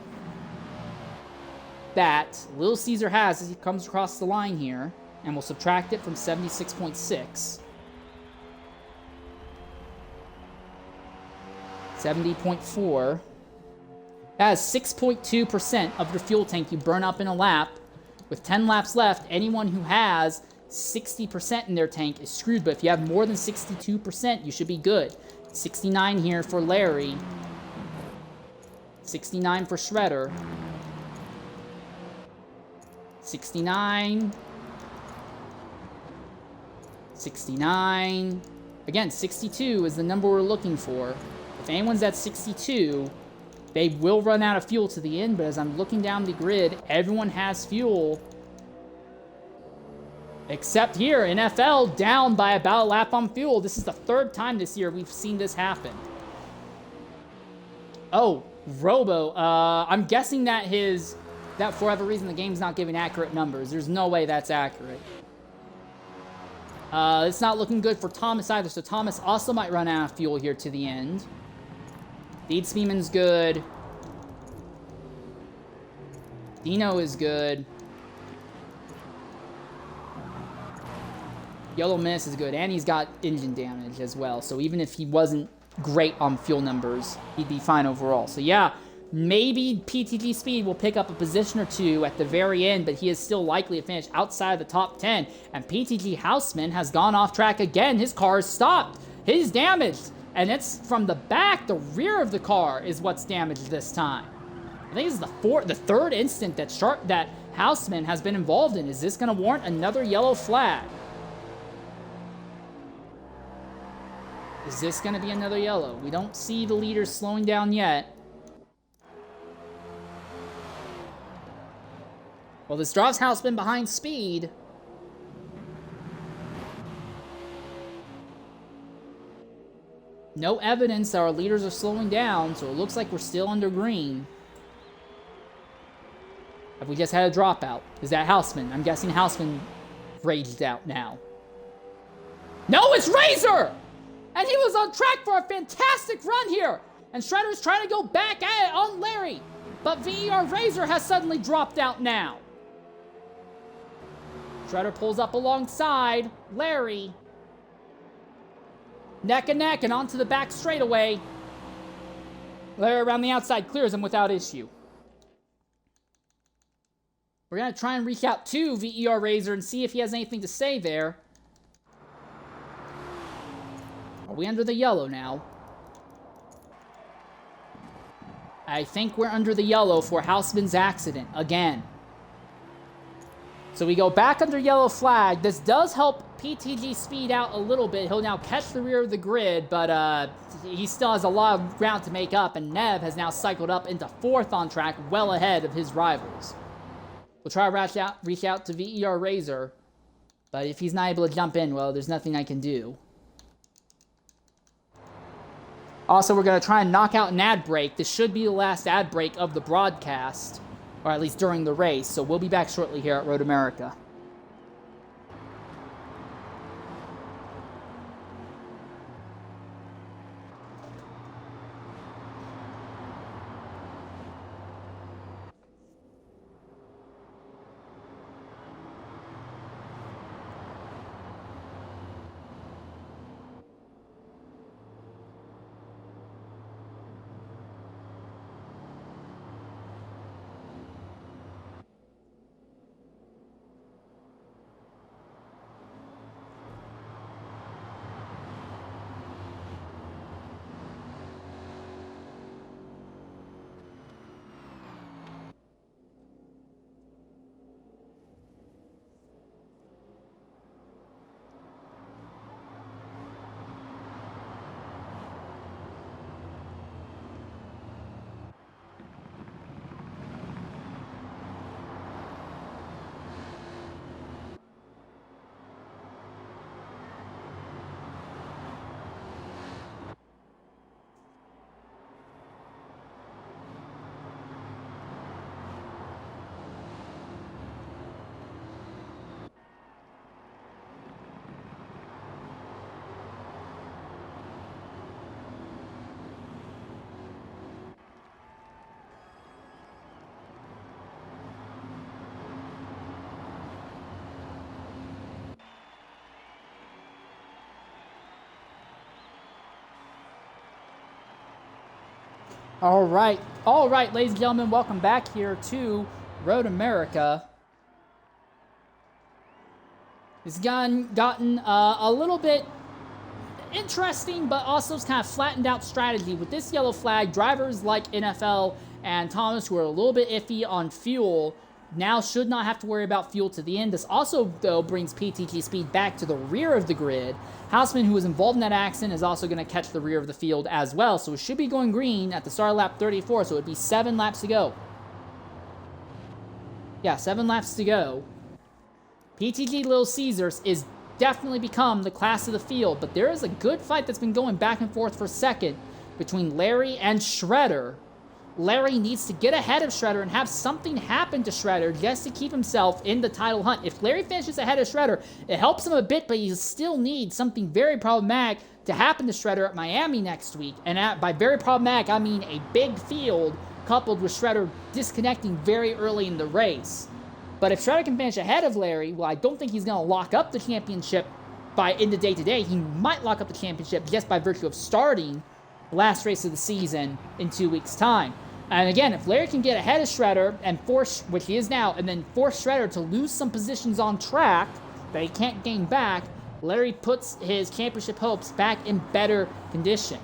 that Little Caesar has as he comes across the line here. And we'll subtract it from 76.6. 70.4. That is 6.2% of your fuel tank you burn up in a lap. With 10 laps left, anyone who has 60% in their tank is screwed. But if you have more than 62%, you should be good. 69 here for Larry. 69 for Shredder. 69. 69. Again, 62 is the number we're looking for. If anyone's at 62, they will run out of fuel to the end, but as I'm looking down the grid, everyone has fuel. Except here, NFL down by about a lap on fuel. This is the 3rd time this year we've seen this happen. Oh, Robo. I'm guessing that that for whatever reason the game's not giving accurate numbers. There's no way that's accurate. It's not looking good for Thomas either, so Thomas also might run out of fuel here to the end. Deed Speeman's good. Dino is good. Yellow Miss is good, and he's got engine damage as well, so even if he wasn't great on fuel numbers, he'd be fine overall. So yeah, maybe PTG Speed will pick up a position or two at the very end, but he is still likely to finish outside of the top 10. And PTG Houseman has gone off track again. His car is stopped. He's damaged. And it's from the back. The rear of the car is what's damaged this time. I think this is the 3rd instant that Houseman has been involved in. Is this going to warrant another yellow flag? Is this going to be another yellow? We don't see the leaders slowing down yet. Well, this drives Houseman behind Speed. No evidence that our leaders are slowing down, so it looks like we're still under green. Have we just had a dropout? Is that Houseman? I'm guessing Houseman raged out now. No, it's Razor! And he was on track for a fantastic run here. And Shredder's trying to go back at it on Larry. But VER Razor has suddenly dropped out now. Shredder pulls up alongside Larry. Neck and neck and onto the back straightaway. Larry around the outside clears him without issue. We're going to try and reach out to VER Razor and see if he has anything to say there. Are we under the yellow now? I think we're under the yellow for Houseman's accident again. So we go back under yellow flag. This does help PTG Speed out a little bit. He'll now catch the rear of the grid, but he still has a lot of ground to make up, and Nev has now cycled up into 4th on track, well ahead of his rivals. We'll try to reach out to VER Razor. But if he's not able to jump in, well, there's nothing I can do. Also, we're going to try and knock out an ad break. This should be the last ad break of the broadcast, or at least during the race. So we'll be back shortly here at Road America. All right, ladies and gentlemen, welcome back here to Road America. It's gotten a little bit interesting, but also it's kind of flattened out strategy. With this yellow flag, drivers like NFL and Thomas, who are a little bit iffy on fuel, now should not have to worry about fuel to the end. This also, though, brings PTG speed back to the rear of the grid. Houseman, who was involved in that accident, is also going to catch the rear of the field as well. So it should be going green at the start of lap 34, so it would be 7 laps to go. Yeah, 7 laps to go. PTG Little Caesars is definitely become the class of the field, but there is a good fight that's been going back and forth for second between Larry and Shredder. Larry needs to get ahead of Shredder and have something happen to Shredder just to keep himself in the title hunt. If Larry finishes ahead of Shredder, it helps him a bit, but he still needs something very problematic to happen to Shredder at Miami next week. And by very problematic, I mean a big field coupled with Shredder disconnecting very early in the race. But if Shredder can finish ahead of Larry, well, I don't think he's going to lock up the championship by end of day today. He might lock up the championship just by virtue of starting the last race of the season in 2 weeks' time. And again, if Larry can get ahead of Shredder and force, which he is now, and then force Shredder to lose some positions on track that he can't gain back, Larry puts his championship hopes back in better condition.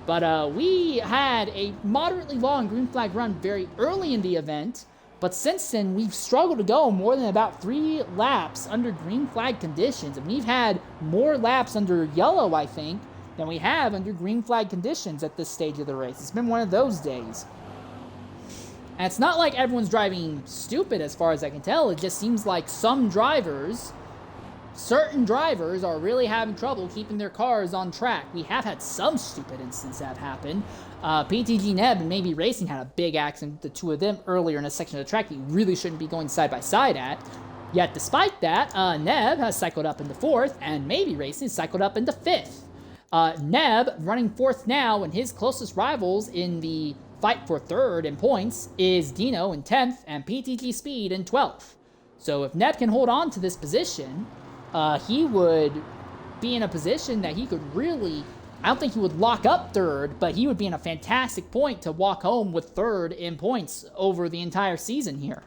But we had a moderately long green flag run very early in the event, but since then we've struggled to go more than about 3 laps under green flag conditions. And we've had more laps under yellow, I think, than we have under green flag conditions at this stage of the race. It's been one of those days. And it's not like everyone's driving stupid as far as I can tell. It just seems like some drivers, certain drivers, are really having trouble keeping their cars on track. We have had some stupid instances that have happened. PTG Neb and Maybe Racing had a big accident, the two of them, earlier in a section of the track you really shouldn't be going side by side at. Yet despite that, Neb has cycled up into 4th, and Maybe Racing cycled up into 5th. Neb running 4th now, and his closest rivals in the fight for 3rd in points is Dino in 10th and PTG Speed in 12th. So if Neb can hold on to this position, he would be in a position that he could really, I don't think he would lock up 3rd, but he would be in a fantastic point to walk home with 3rd in points over the entire season here.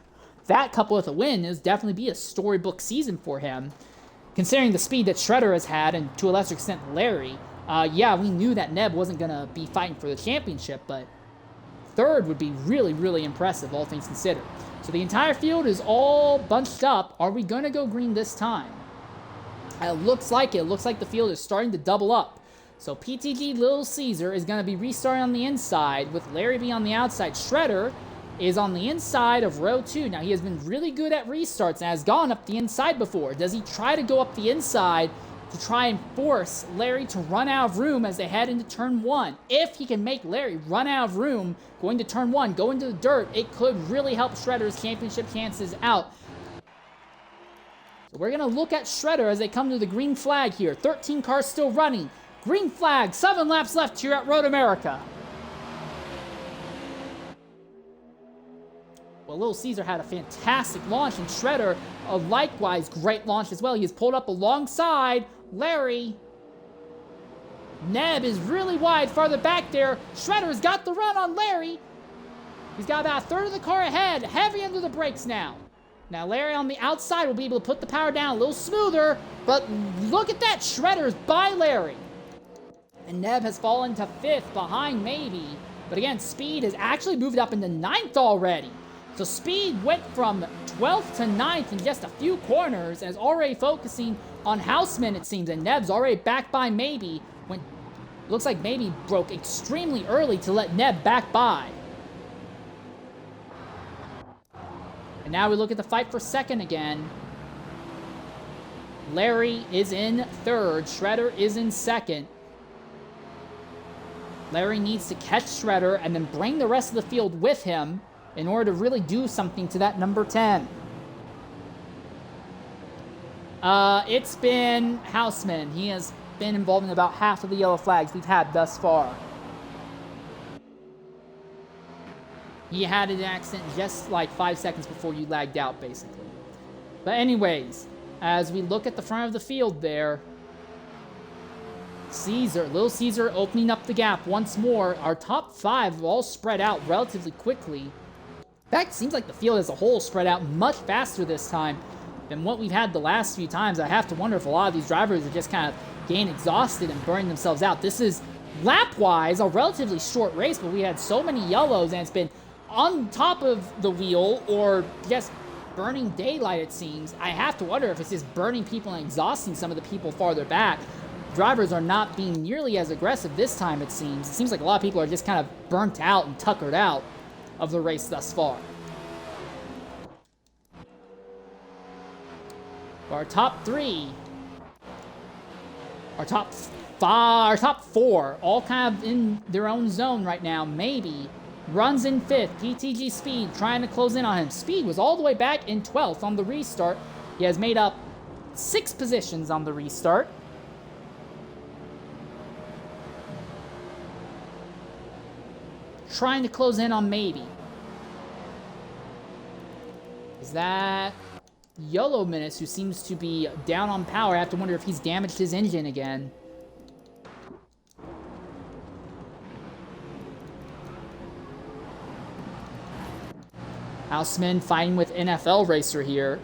That coupled with a win is definitely be a storybook season for him, considering the speed that Shredder has had, and to a lesser extent Larry. Yeah, we knew that Neb wasn't going to be fighting for the championship, but 3rd would be really, really impressive, all things considered. So the entire field is all bunched up. Are we going to go green this time? It looks like it. It looks like the field is starting to double up. So PTG Little Caesar is going to be restarting on the inside with LarryB on the outside. Shredder is on the inside of row 2. Now, he has been really good at restarts and has gone up the inside before. Does he try to go up the inside to try and force Larry to run out of room as they head into turn 1? If he can make Larry run out of room going to turn 1, go into the dirt, it could really help Shredder's championship chances out. So we're going to look at Shredder as they come to the green flag here. 13 cars still running. Green flag, 7 laps left here at Road America. Well, Little Caesar had a fantastic launch, and Shredder a likewise great launch as well. He has pulled up alongside Larry. Neb is really wide farther back there. Shredder's got the run on Larry. He's got about a third of the car ahead. Heavy under the brakes now. Now Larry on the outside will be able to put the power down a little smoother, but look at that. Shredder's by Larry. And Neb has fallen to 5th behind Maybe. But again, Speed has actually moved up into 9th already. So Speed went from 12th to 9th in just a few corners and is already focusing on Houseman, it seems. And Neb's already back by Maybe. When looks like Maybe broke extremely early to let Neb back by. And now we look at the fight for 2nd again. Larry is in 3rd. Shredder is in 2nd. Larry needs to catch Shredder and then bring the rest of the field with him in order to really do something to that number 10. It's been Houseman. He has been involved in about half of the yellow flags we've had thus far. He had an accident just like 5 seconds before you lagged out, basically. But anyways, as we look at the front of the field there, Little Caesar opening up the gap once more. Our top 5 have all spread out relatively quickly. In fact, it seems like the field as a whole spread out much faster this time than what we've had the last few times. I have to wonder if a lot of these drivers are just kind of getting exhausted and burning themselves out. This is, lap-wise, a relatively short race, but we had so many yellows, and it's been on top of the wheel or just burning daylight, it seems. I have to wonder if it's just burning people and exhausting some of the people farther back. Drivers are not being nearly as aggressive this time, it seems. It seems like a lot of people are just kind of burnt out and tuckered out of the race thus far. Our top 3, our top 4, all kind of in their own zone right now. Maybe runs in 5th. PTG Speed trying to close in on him. Speed was all the way back in 12th on the restart. He has made up 6 positions on the restart. Trying to close in on Maybe. Is that Yellow Menace, who seems to be down on power? I have to wonder if he's damaged his engine again. Houseman fighting with NFL Racer here.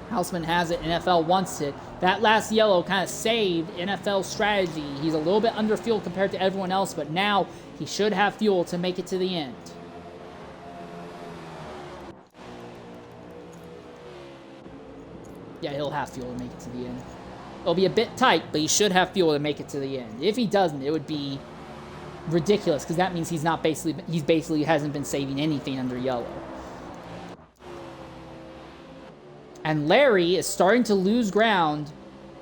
Houseman has it. NFL wants it. That last yellow kind of saved NFL's strategy. He's a little bit under fuel compared to everyone else, but now he should have fuel to make it to the end. Yeah, he'll have fuel to make it to the end. It'll be a bit tight, but he should have fuel to make it to the end. If he doesn't, it would be ridiculous, because that means he basically hasn't been saving anything under yellow. And Larry is starting to lose ground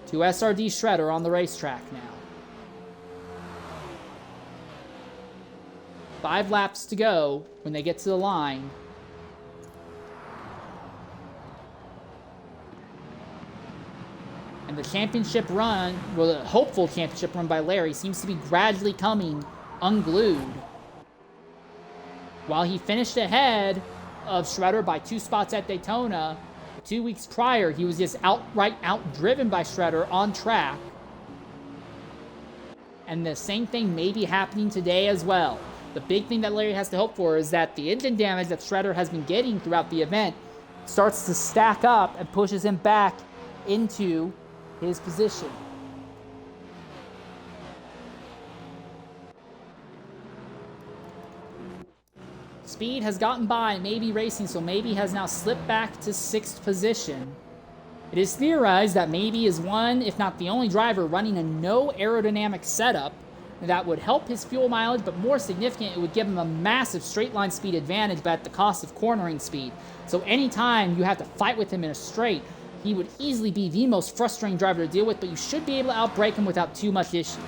to SRD Shredder on the racetrack now. 5 laps to go when they get to the line. And the championship run, well, the hopeful championship run by Larry seems to be gradually coming unglued. While he finished ahead of Shredder by 2 spots at Daytona, 2 weeks prior, he was just outright outdriven by Shredder on track. And the same thing may be happening today as well. The big thing that Larry has to hope for is that the engine damage that Shredder has been getting throughout the event starts to stack up and pushes him back into his position. Speed has gotten by Maybe Racing, so Maybe has now slipped back to 6th position. It is theorized that Maybe is one, if not the only driver, running a no aerodynamic setup that would help his fuel mileage, but more significant, it would give him a massive straight line speed advantage, but at the cost of cornering speed. So anytime you have to fight with him in a straight, he would easily be the most frustrating driver to deal with, but you should be able to outbrake him without too much issue.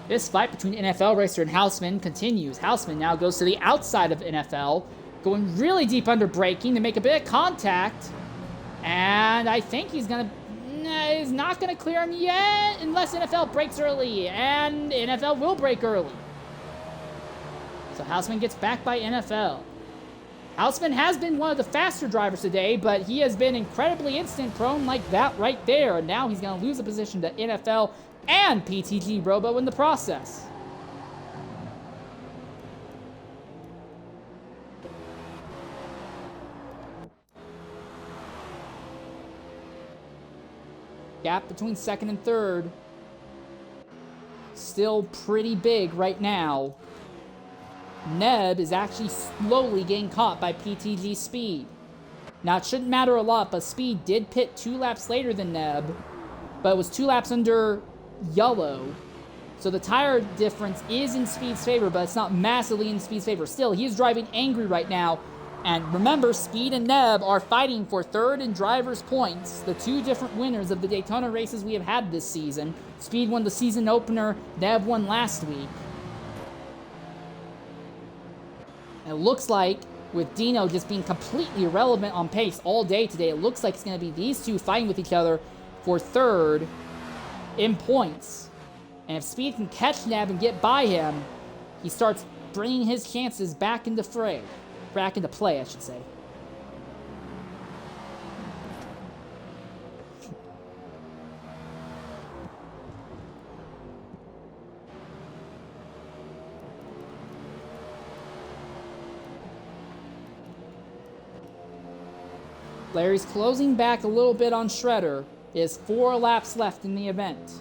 This fight between NFL Racer and Houseman continues. Houseman now goes to the outside of NFL, going really deep under braking to make a bit of contact, and I think he's not gonna clear him yet unless NFL brakes early, and NFL will brake early. So Houseman gets back by NFL. Houseman has been one of the faster drivers today, but he has been incredibly incident prone like that right there, and now he's gonna lose a position to NFL and PTG Robo in the process. Gap between second and third still pretty big right now. Neb is actually slowly getting caught by PTG Speed. Now, it shouldn't matter a lot, but Speed did pit 2 laps later than Neb, but it was 2 laps under yellow. So the tire difference is in Speed's favor, but it's not massively in Speed's favor. Still, he is driving angry right now. And remember, Speed and Neb are fighting for third and driver's points, the 2 different winners of the Daytona races we have had this season. Speed won the season opener, Neb won last week. And it looks like, with Dino just being completely irrelevant on pace all day today, it looks like it's going to be these 2 fighting with each other for third in points. And if Speed can catch Neb and get by him, he starts bringing his chances back into play, I should say. Larry's closing back a little bit on Shredder. There's 4 laps left in the event.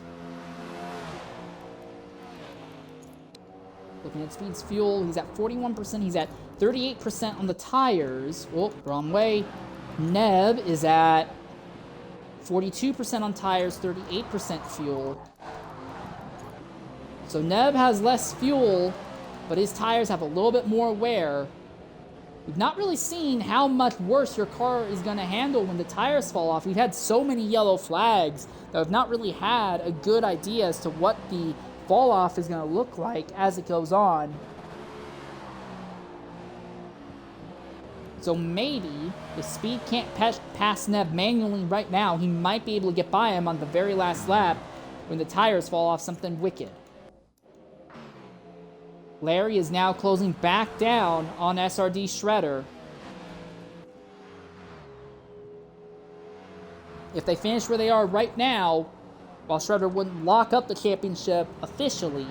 Looking at Speed's fuel, he's at 41%. He's at 38% on the tires. Oh, wrong way. Neb is at 42% on tires, 38% fuel. So Neb has less fuel, but his tires have a little bit more wear. We've not really seen how much worse your car is going to handle when the tires fall off. We've had so many yellow flags that we've not really had a good idea as to what the fall off is going to look like as it goes on. So maybe if Speed can't pass Neb manually right now, he might be able to get by him on the very last lap when the tires fall off something wicked. Larry is now closing back down on SRD Shredder. If they finish where they are right now, while Shredder wouldn't lock up the championship officially,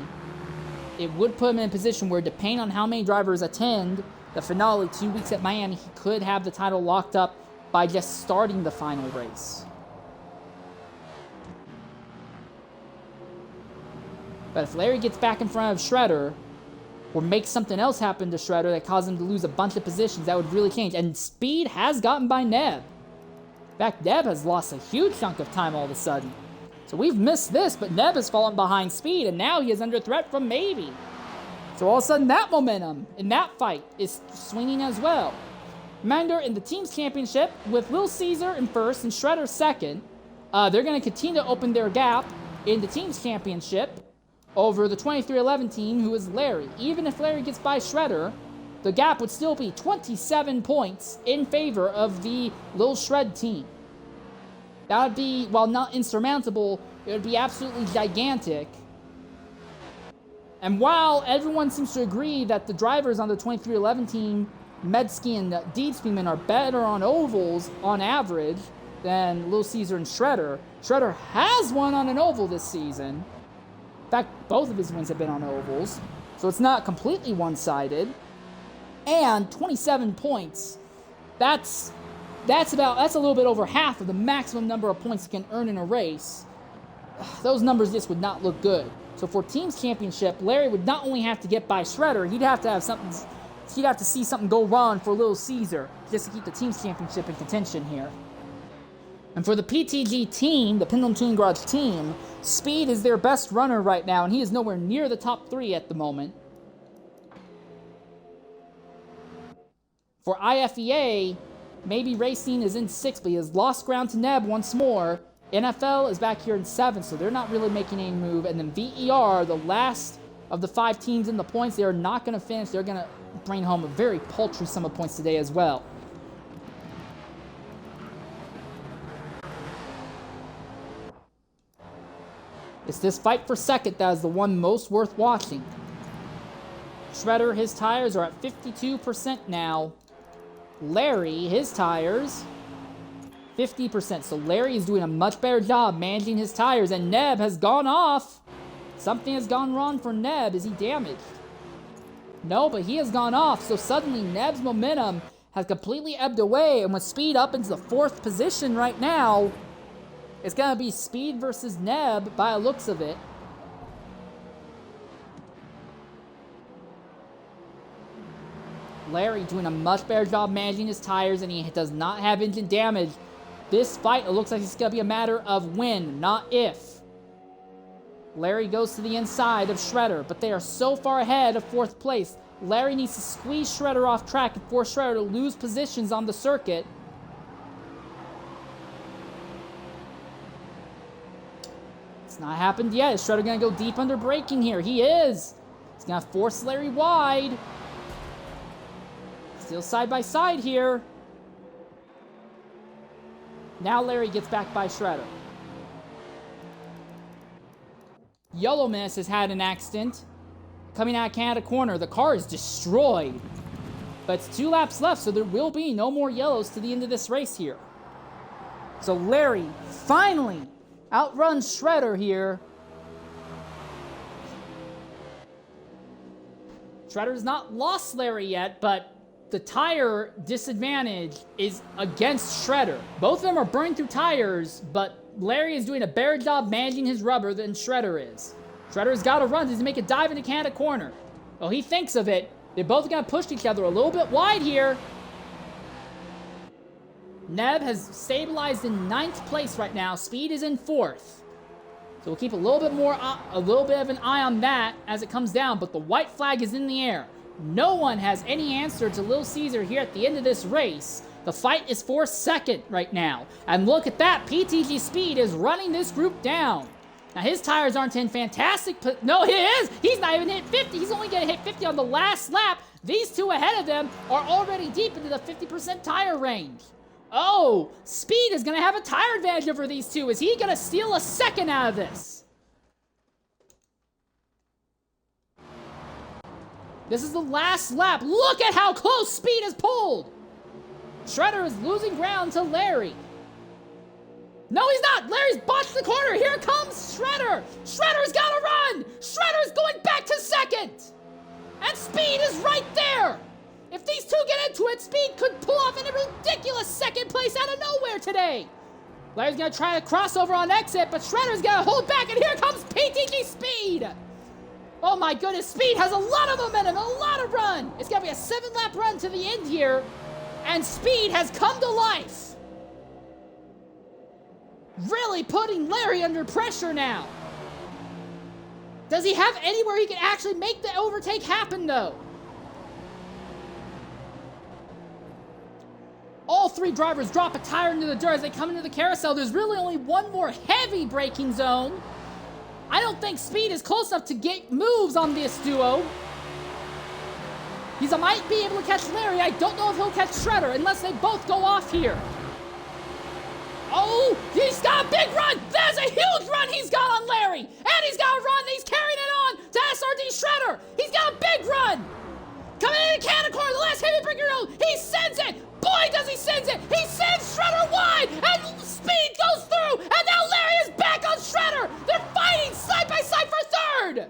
it would put him in a position where, depending on how many drivers attend the finale 2 weeks at Miami, he could have the title locked up by just starting the final race. But if Larry gets back in front of Shredder, or makes something else happen to Shredder that causes him to lose a bunch of positions, that would really change. And Speed has gotten by Neb. In fact, Neb has lost a huge chunk of time all of a sudden. So we've missed this, but Neb has fallen behind Speed, and now he is under threat from maybe. So all of a sudden, that momentum in that fight is swinging as well. Reminder, in the Teams Championship, with Lil Caesar in first and Shredder second, they're going to continue to open their gap in the Teams Championship over the 2311 team, who is Larry. Even if Larry gets by Shredder, the gap would still be 27 points in favor of the lilShred team. That would be, while not insurmountable, it would be absolutely gigantic. And while everyone seems to agree that the drivers on the 2311 team, Medsky and Deedspeedman, are better on ovals on average than Lil Caesar and Shredder, Shredder has won on an oval this season. In fact, both of his wins have been on ovals, so it's not completely one-sided. And 27 points, that's a little bit over half of the maximum number of points you can earn in a race. Those numbers just would not look good. So for Teams Championship, Larry would not only have to get by Shredder, he'd have to see something go wrong for Lil Caesar just to keep the Teams Championship in contention here. And for the PTG team, the Pendulum Tuning Garage team, Speed is their best runner right now, and he is nowhere near the top 3 at the moment. For IFEA, maybe Racing is in 6th, but he has lost ground to Neb once more. NFL is back here in 7th, so they're not really making any move. And then VER, the last of the 5 teams in the points, they are not going to finish. They're going to bring home a very paltry sum of points today as well. It's this fight for second that is the one most worth watching. Shredder, his tires are at 52% now. Larry, his tires, 50%. So Larry is doing a much better job managing his tires, and Neb has gone off. Something has gone wrong for Neb. Is he damaged? No, but he has gone off. So suddenly Neb's momentum has completely ebbed away, and with Speed up into the 4th position right now, it's going to be Speed versus Neb by the looks of it. Larry doing a much better job managing his tires, and he does not have engine damage. This fight, it looks like it's going to be a matter of when, not if. Larry goes to the inside of Shredder, but they are so far ahead of 4th place. Larry needs to squeeze Shredder off track and force Shredder to lose positions on the circuit. It's not happened yet. Is Shredder going to go deep under braking here? He is. He's going to force Larry wide. Still side by side here. Now Larry gets back by Shredder. Yellow Miss has had an accident. Coming out of Canada corner, the car is destroyed. But it's 2 laps left, so there will be no more yellows to the end of this race here. So Larry finally outruns Shredder here. Shredder's not lost Larry yet, but the tire disadvantage is against Shredder. Both of them are burning through tires, but Larry is doing a better job managing his rubber than Shredder is. Shredder's got to run to make a dive into Canada corner. Well, he thinks of it. They're both going to push each other a little bit wide here. Neb has stabilized in 9th place right now. Speed is in 4th. So we'll keep a little bit of an eye on that as it comes down, but the white flag is in the air. No one has any answer to Lil Caesar here at the end of this race. The fight is for second right now. And look at that, PTG Speed is running this group down. Now his tires aren't in fantastic, no he is! He's not even hit 50, he's only gonna hit 50 on the last lap. These 2 ahead of them are already deep into the 50% tire range. Oh, Speed is gonna have a tire advantage over these 2. Is he gonna steal a second out of this? This is the last lap. Look at how close Speed is pulled. Shredder is losing ground to Larry. No, he's not. Larry's botched the corner. Here comes Shredder. Shredder's got to run. Shredder's going back to second. And Speed is right there. If these 2 get into it, Speed could pull off in a ridiculous second place out of nowhere today. Larry's going to try to cross over on exit, but Shredder's going to hold back, and here comes PTG Speed. Oh my goodness, Speed has a lot of momentum, a lot of run. It's going to be a 7-lap run to the end here, and Speed has come to life. Really putting Larry under pressure now. Does he have anywhere he can actually make the overtake happen, though? All 3 drivers drop a tire into the dirt as they come into the carousel. There's really only one more heavy braking zone. I don't think Speed is close enough to get moves on this duo. He might be able to catch Larry. I don't know if he'll catch Shredder unless they both go off here. Oh, he's got a big run. There's a huge run he's got on Larry. And he's got a run. He's carrying it on to SRD Shredder. He's got a big run. Coming into Canada corner, the last heavy breaker road. He sends it. Boy, does he send it. He sends Shredder wide. And Speed goes through. And now Larry is back on Shredder. They're fighting side by side for third.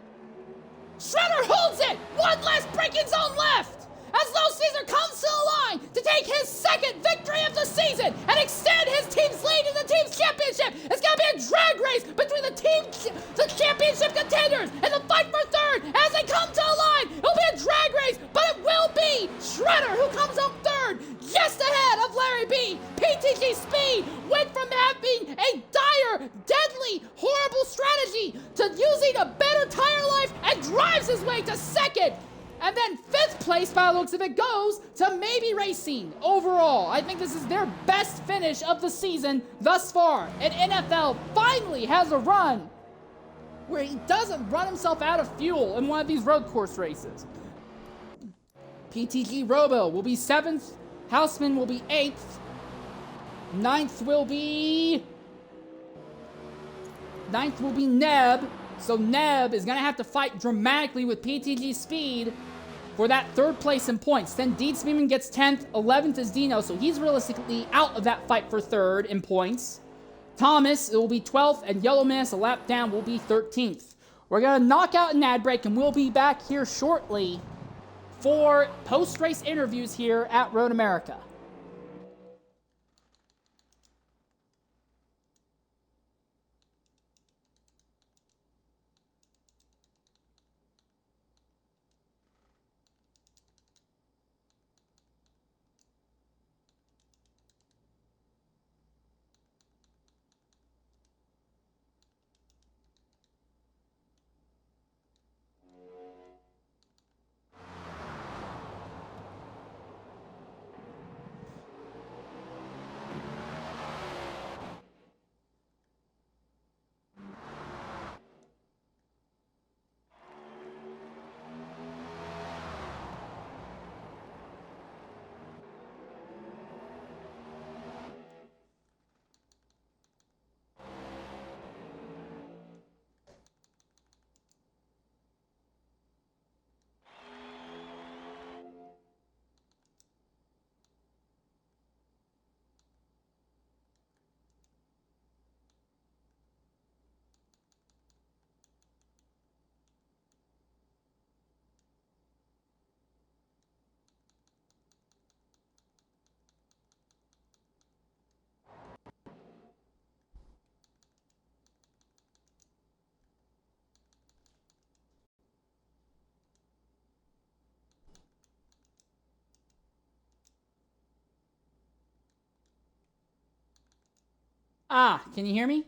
Shredder holds it. One last braking zone left. As Lil Caesar comes to the line to take his second victory of the season and extend his team's lead in the team's championship. It's going to be a drag race between the championship contenders and the fight for third as they come to the line. It'll be a drag race, but it will be Shredder who comes up third, just ahead of LarryB. PTG Speed went from did. And then 5th place, by the looks of it, goes to Maybe Racing overall. I think this is their best finish of the season thus far. And NFL finally has a run where he doesn't run himself out of fuel in one of these road course races. PTG Robo will be 7th. Houseman will be 8th. 9th will be Neb. So Neb is going to have to fight dramatically with PTG Speed for that 3rd place in points. Then Deed Speedman gets 10th. 11th is Dino, so he's realistically out of that fight for 3rd in points. Thomas, it will be 12th, and Yellow Menace, a lap down, will be 13th. We're going to knock out an ad break, and we'll be back here shortly for post-race interviews here at Road America. Can you hear me?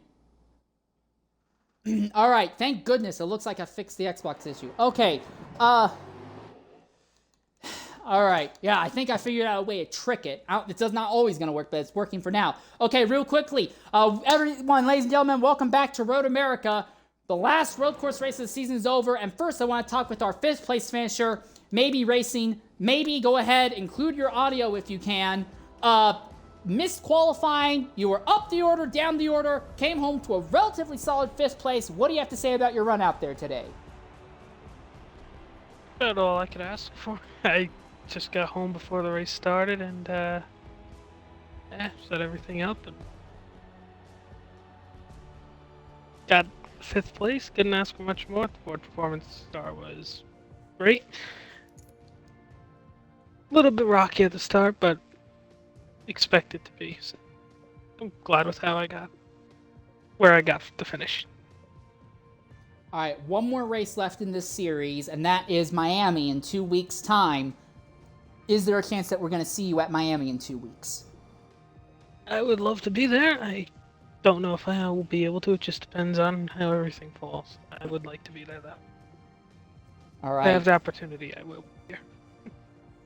All right, thank goodness. It looks like I fixed the Xbox issue. Okay, all right. Yeah, I think I figured out a way to trick it. It's not always going to work, but it's working for now. Okay, real quickly. Everyone, ladies and gentlemen, welcome back to Road America. The last road course race of the season is over, and first I want to talk with our 5th place finisher, Maybe Racing. Maybe, go ahead, include your audio if you can. Missed qualifying, you were up the order, down the order, came home to a relatively solid 5th place. What do you have to say about your run out there today? About all I could ask for. I just got home before the race started and set everything up and got 5th place. Couldn't ask for much more. The Ford Performance Star was great. A little bit rocky at the start, but expected to be. So I'm glad with how I got where I got the finish. All right, one more race left in this series, and that is Miami in 2 weeks' time. Is there a chance that we're going to see you at Miami in 2 weeks? I would love to be there. I don't know if I will be able to. It just depends on how everything falls. I would like to be there, though. All right. If I have the opportunity, I will be here.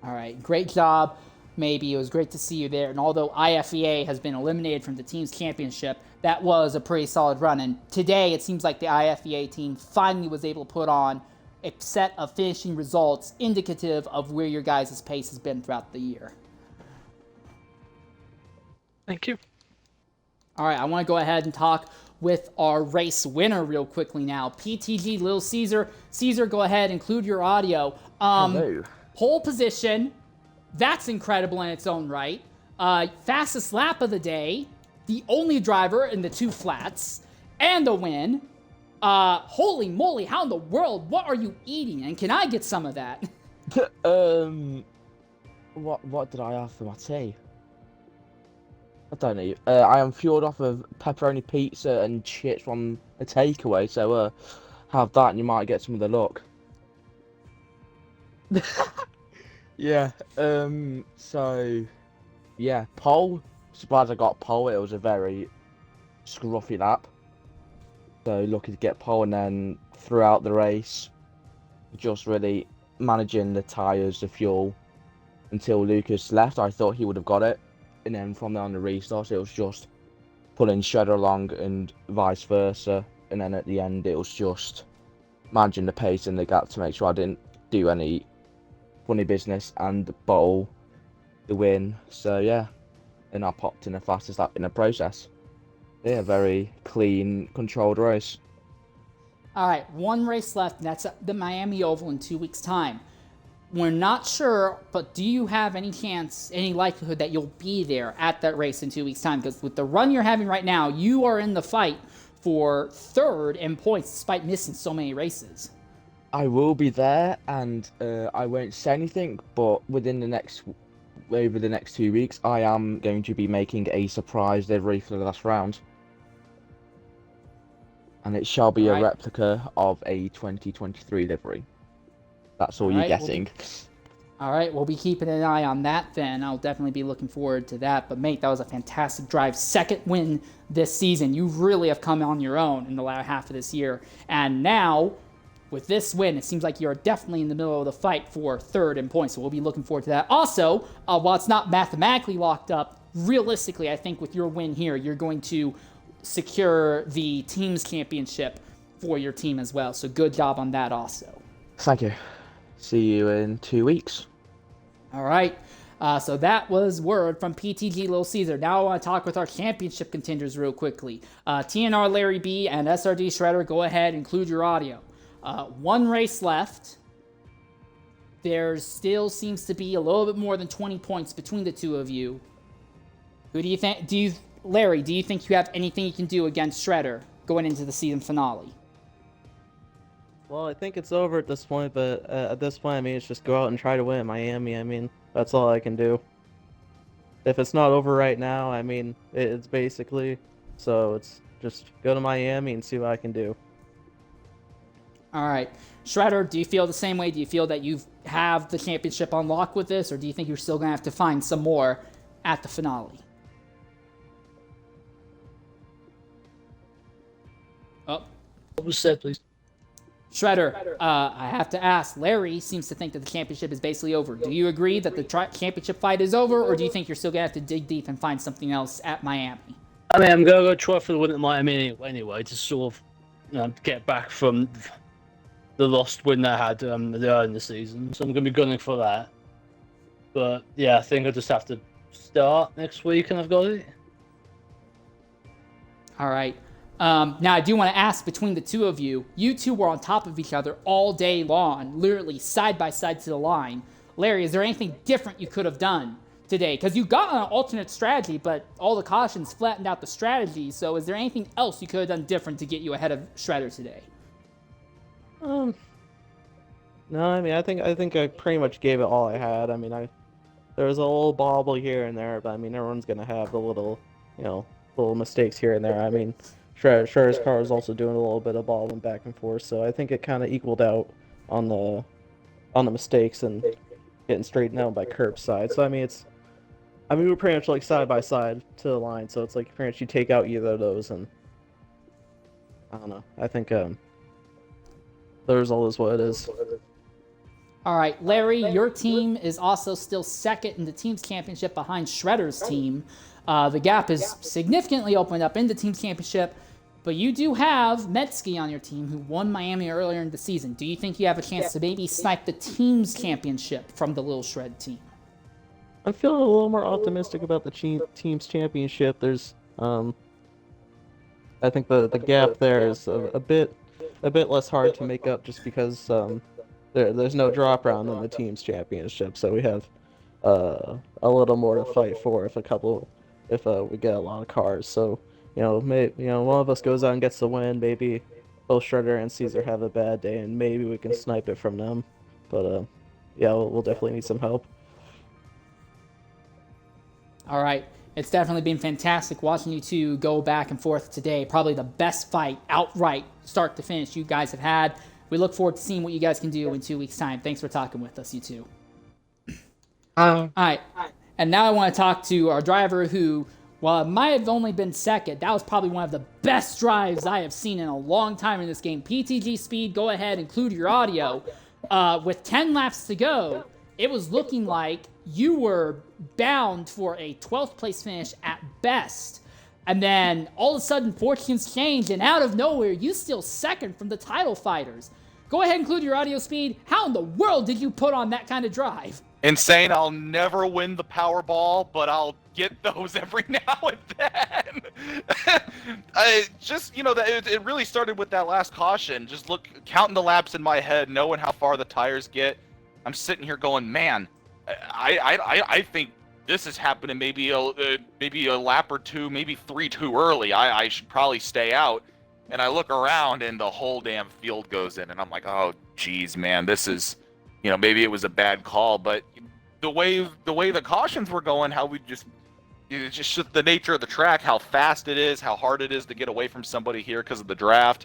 All right, great job. Maybe it was great to see you there. And although IFEA has been eliminated from the team's championship, that was a pretty solid run. And today, it seems like the IFEA team finally was able to put on a set of finishing results indicative of where your guys' pace has been throughout the year. Thank you. All right, I want to go ahead and talk with our race winner real quickly now. PTG Lil Caesar. Caesar, go ahead, include your audio. Hello. Pole position. That's incredible in its own right. Fastest lap of the day. The only driver in the 2 flats. And the win. Holy moly, how in the world? What are you eating? And can I get some of that? What did I have for my tea? I don't know. I am fueled off of pepperoni pizza and chips from a takeaway, so have that and you might get some of the luck. Yeah, so, yeah, pole. Surprised I got pole. It was a very scruffy lap. So lucky to get pole, and then throughout the race, just really managing the tyres, the fuel, until Lucas left. I thought he would have got it. And then from there on the restart, it was just pulling Shredder along and vice versa. And then at the end, it was just managing the pace in the gap to make sure I didn't do any funny business and bottle the win. So yeah, and I popped in the fastest lap in the process. Yeah, very clean, controlled race. All right, one race left, and that's the Miami Oval in 2 weeks' time. We're not sure, but do you have any chance, any likelihood that you'll be there at that race in 2 weeks' time? Because with the run you're having right now, you are in the fight for third in points despite missing so many races. I will be there, and I won't say anything, but over the next 2 weeks, I am going to be making a surprise livery for the last round. And it shall be a replica of a 2023 livery. That's all you're getting. All right, we'll be keeping an eye on that then. I'll definitely be looking forward to that. But, mate, that was a fantastic drive. Second win this season. You really have come on your own in the latter half of this year. And now, with this win, it seems like you're definitely in the middle of the fight for third in points. So we'll be looking forward to that. Also, while it's not mathematically locked up, realistically, I think with your win here, you're going to secure the team's championship for your team as well. So good job on that also. Thank you. See you in 2 weeks. All right. So that was word from PTG Little Caesar. Now I want to talk with our championship contenders real quickly. TNR LarryB and SRD Shredder, go ahead, include your audio. One race left. There still seems to be a little bit more than 20 points between the two of you. Who do you think? Larry, do you think you have anything you can do against Shredder going into the season finale? Well, I think it's over at this point, but at this point, I mean, it's just go out and try to win at Miami. I mean, that's all I can do. If it's not over right now, I mean, it's basically, so it's just go to Miami and see what I can do. All right. Shredder, do you feel the same way? Do you feel that you have the championship on lock with this, or do you think you're still going to have to find some more at the finale? Oh. What was said, please? Shredder, I have to ask, Larry seems to think that the championship is basically over. Do you agree that the championship fight is over, or do you think you're still going to have to dig deep and find something else at Miami? I mean, I'm going to go try for the win at Miami anyway to sort of get back from the lost win I had earlier in the season. So I'm going to be gunning for that. But yeah, I think I just have to start next week and I've got it. All right. Now, I do want to ask, between the two of you, you two were on top of each other all day long, literally side by side to the line. Larry, is there anything different you could have done today? Because you got an alternate strategy, but all the cautions flattened out the strategy. So is there anything else you could have done different to get you ahead of Shredder today? No, I mean, I think I pretty much gave it all I had. I mean, there was a little bobble here and there, but I mean, everyone's gonna have the little mistakes here and there. I mean, Shredder's car is also doing a little bit of bobbling back and forth, so I think it kind of equaled out on the mistakes and getting straightened out by curbside. So I mean, we were pretty much like side by side to the line, so it's like pretty much you take out either of those, and I don't know. I think the result is what it is. All right, Larry, your team is also still second in the team's championship behind Shredder's team. The gap is significantly opened up in the team's championship, but you do have Metzky on your team, who won Miami earlier in the season. Do you think you have a chance to maybe snipe the team's championship from the lilShred team? I'm feeling a little more optimistic about the team's championship. There's, I think the gap there is a bit less hard to make up just because there's no drop round in the team's championship, so we have a little more to fight for if we get a lot of cars. So maybe one of us goes out and gets the win. Maybe both Shredder and Caesar have a bad day, and maybe we can snipe it from them. But yeah, we'll definitely need some help. All right. It's definitely been fantastic watching you two go back and forth today. Probably the best fight outright, start to finish, you guys have had. We look forward to seeing what you guys can do in 2 weeks' time. Thanks for talking with us, you two. All right. And now I want to talk to our driver who, while it might have only been second, that was probably one of the best drives I have seen in a long time in this game. PTG Speed, go ahead, include your audio. with 10 laps to go, it was looking like you were bound for a 12th place finish at best. And then all of a sudden, fortunes change, and out of nowhere, you steal second from the title fighters. Go ahead and include your audio speed. How in the world did you put on that kind of drive? Insane. I'll never win the Powerball, but I'll get those every now and then. It really started with that last caution. Just counting the laps in my head, knowing how far the tires get. I'm sitting here going, man, I think this is happening maybe a lap or two, maybe 3 too early. I should probably stay out. And I look around and the whole damn field goes in, and I'm like, oh, geez, man, this is, maybe it was a bad call, but the way the cautions were going, it's just the nature of the track, how fast it is, how hard it is to get away from somebody here because of the draft.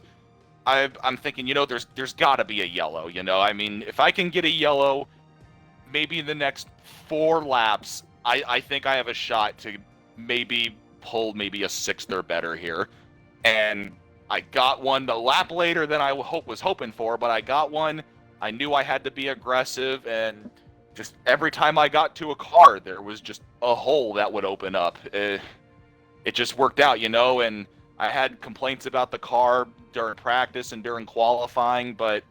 I'm thinking, there's got to be a yellow. I mean, if I can get a yellow, maybe in the next 4 laps, I think I have a shot to maybe pull maybe a 6th or better here. And I got one a lap later than I was hoping for, but I got one. I knew I had to be aggressive, and just every time I got to a car, there was just a hole that would open up. It just worked out, and I had complaints about the car during practice and during qualifying, but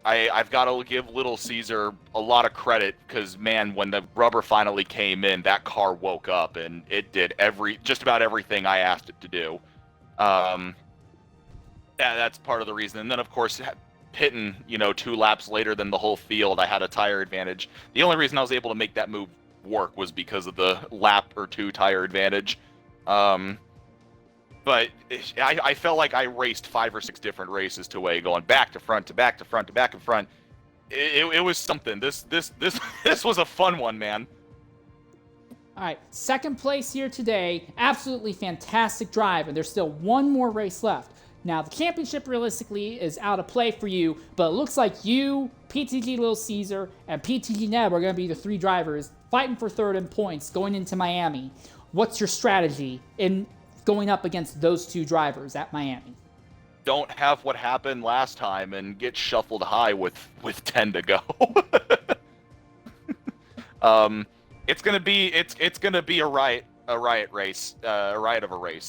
I've got to give Little Caesar a lot of credit because, man, when the rubber finally came in, that car woke up and it did just about everything I asked it to do. That's part of the reason. And then, of course, hitting, 2 laps later than the whole field, I had a tire advantage. The only reason I was able to make that move work was because of the lap or 2 tire advantage. But I felt like I raced 5 or 6 different races going back to front to back to front to back to front. It was something. This was a fun one, man. All right, second place here today. Absolutely fantastic drive, and there's still one more race left. Now, the championship realistically is out of play for you, but it looks like you, PTG Little Caesar, and PTG Neb are going to be the 3 drivers fighting for third in points going into Miami. What's your strategy in going up against those 2 drivers at Miami? Don't have what happened last time and get shuffled high with 10 to go. It's gonna be a riot race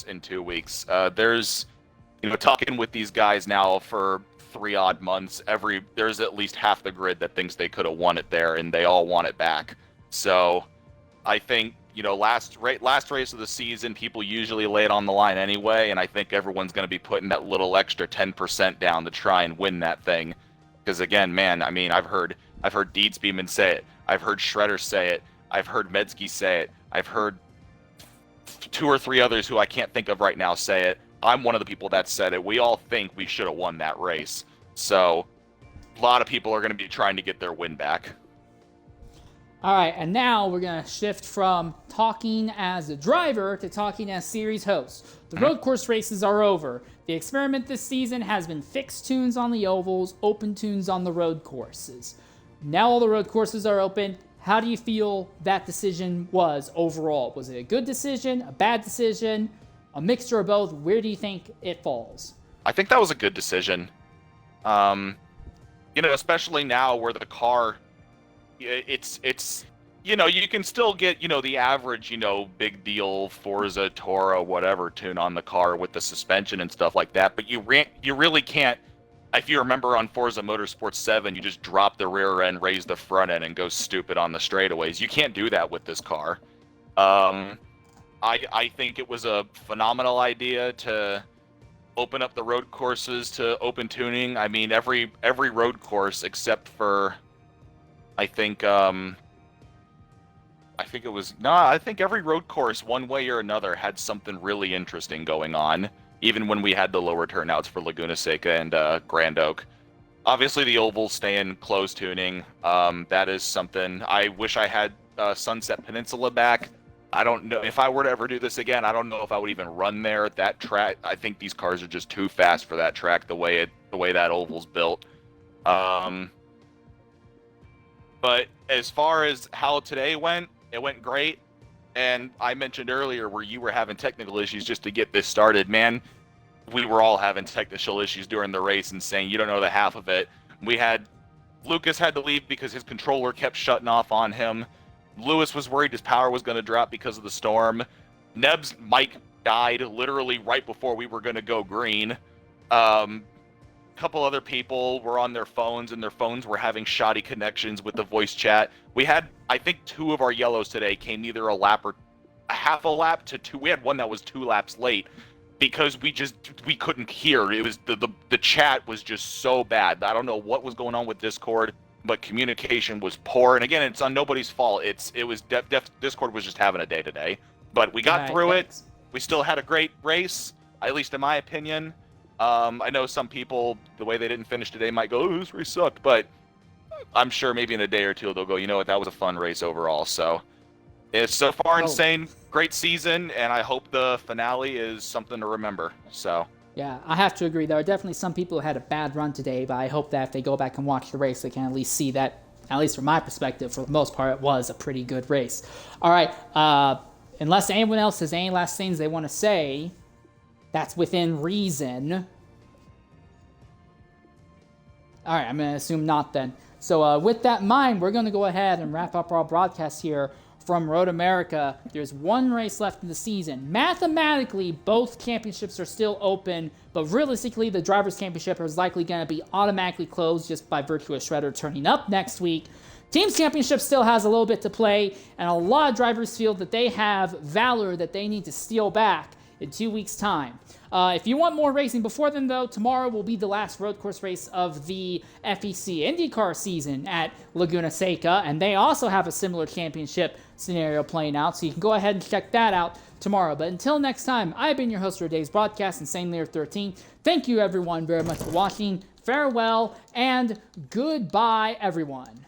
in 2 weeks. There's talking with these guys now for 3 odd months. There's at least half the grid that thinks they could have won it there, and they all want it back. So I think last race of the season, people usually lay it on the line anyway, and I think everyone's going to be putting that little extra 10% down to try and win that thing. Because again, man, I mean, I've heard Deeds Beeman say it, I've heard Shredder say it, I've heard Medsky say it, I've heard 2 or 3 others who I can't think of right now say it. I'm one of the people that said it. We all think we should have won that race. So a lot of people are going to be trying to get their win back. All right, and now we're going to shift from talking as a driver to talking as series host. The road course races are over. The experiment this season has been fixed tunes on the ovals, open tunes on the road courses. Now all the road courses are open. How do you feel that decision was overall? Was it a good decision, a bad decision, a mixture of both? Where do you think it falls? I think that was a good decision. Especially now where the car, it's you can still get, the average, big deal Forza, Toro, whatever tune on the car with the suspension and stuff like that. But you really can't. If you remember on Forza Motorsport 7, you just drop the rear end, raise the front end, and go stupid on the straightaways. You can't do that with this car. I think it was a phenomenal idea to open up the road courses to open tuning. I mean, every road course except for, I think every road course, one way or another, had something really interesting going on, even when we had the lower turnouts for Laguna Seca and Grand Oak. Obviously, the ovals stay in closed tuning. That is something. I wish I had Sunset Peninsula back. I don't know if I were to ever do this again. I don't know if I would even run there at that track. I think these cars are just too fast for that track. The way that oval's built. But as far as how today went, it went great. And I mentioned earlier where you were having technical issues just to get this started. Man, we were all having technical issues during the race and saying you don't know the half of it. We had Lucas had to leave because his controller kept shutting off on him. Lewis was worried his power was going to drop because of the storm. Neb's mic died literally right before we were going to go green. Couple other people were on their phones, and their phones were having shoddy connections with the voice chat. We had, I think, 2 of our yellows today came either a lap or a half a lap to 2. We had one that was 2 laps late because we couldn't hear. It was the chat was just so bad. I don't know what was going on with Discord, but communication was poor. And again, it's on nobody's fault. Discord was just having a day today, but we got through it. We still had a great race, at least in my opinion. I know some people, the way they didn't finish today, might go, "Oh, this race sucked," but I'm sure maybe in a day or two they'll go, "You know what? That was a fun race overall." So it's so far insane, great season, and I hope the finale is something to remember. So Yeah, I have to agree. There are definitely some people who had a bad run today, but I hope that if they go back and watch the race, they can at least see that, at least from my perspective, for the most part, it was a pretty good race. All right, unless anyone else has any last things they want to say, that's within reason. All right, I'm going to assume not then. So with that in mind, we're going to go ahead and wrap up our broadcast here from Road America. There's one race left in the season. Mathematically, both championships are still open, but realistically, the Drivers' Championship is likely going to be automatically closed just by virtue of Shredder turning up next week. Teams Championship still has a little bit to play, and a lot of drivers feel that they have valor that they need to steal back in 2 weeks' time. If you want more racing before then, though, tomorrow will be the last road course race of the FEC IndyCar season at Laguna Seca, and they also have a similar championship scenario playing out, so you can go ahead and check that out tomorrow. But until next time, I've been your host for today's broadcast, Insane Layer 13. Thank you, everyone, very much for watching. Farewell, and goodbye, everyone.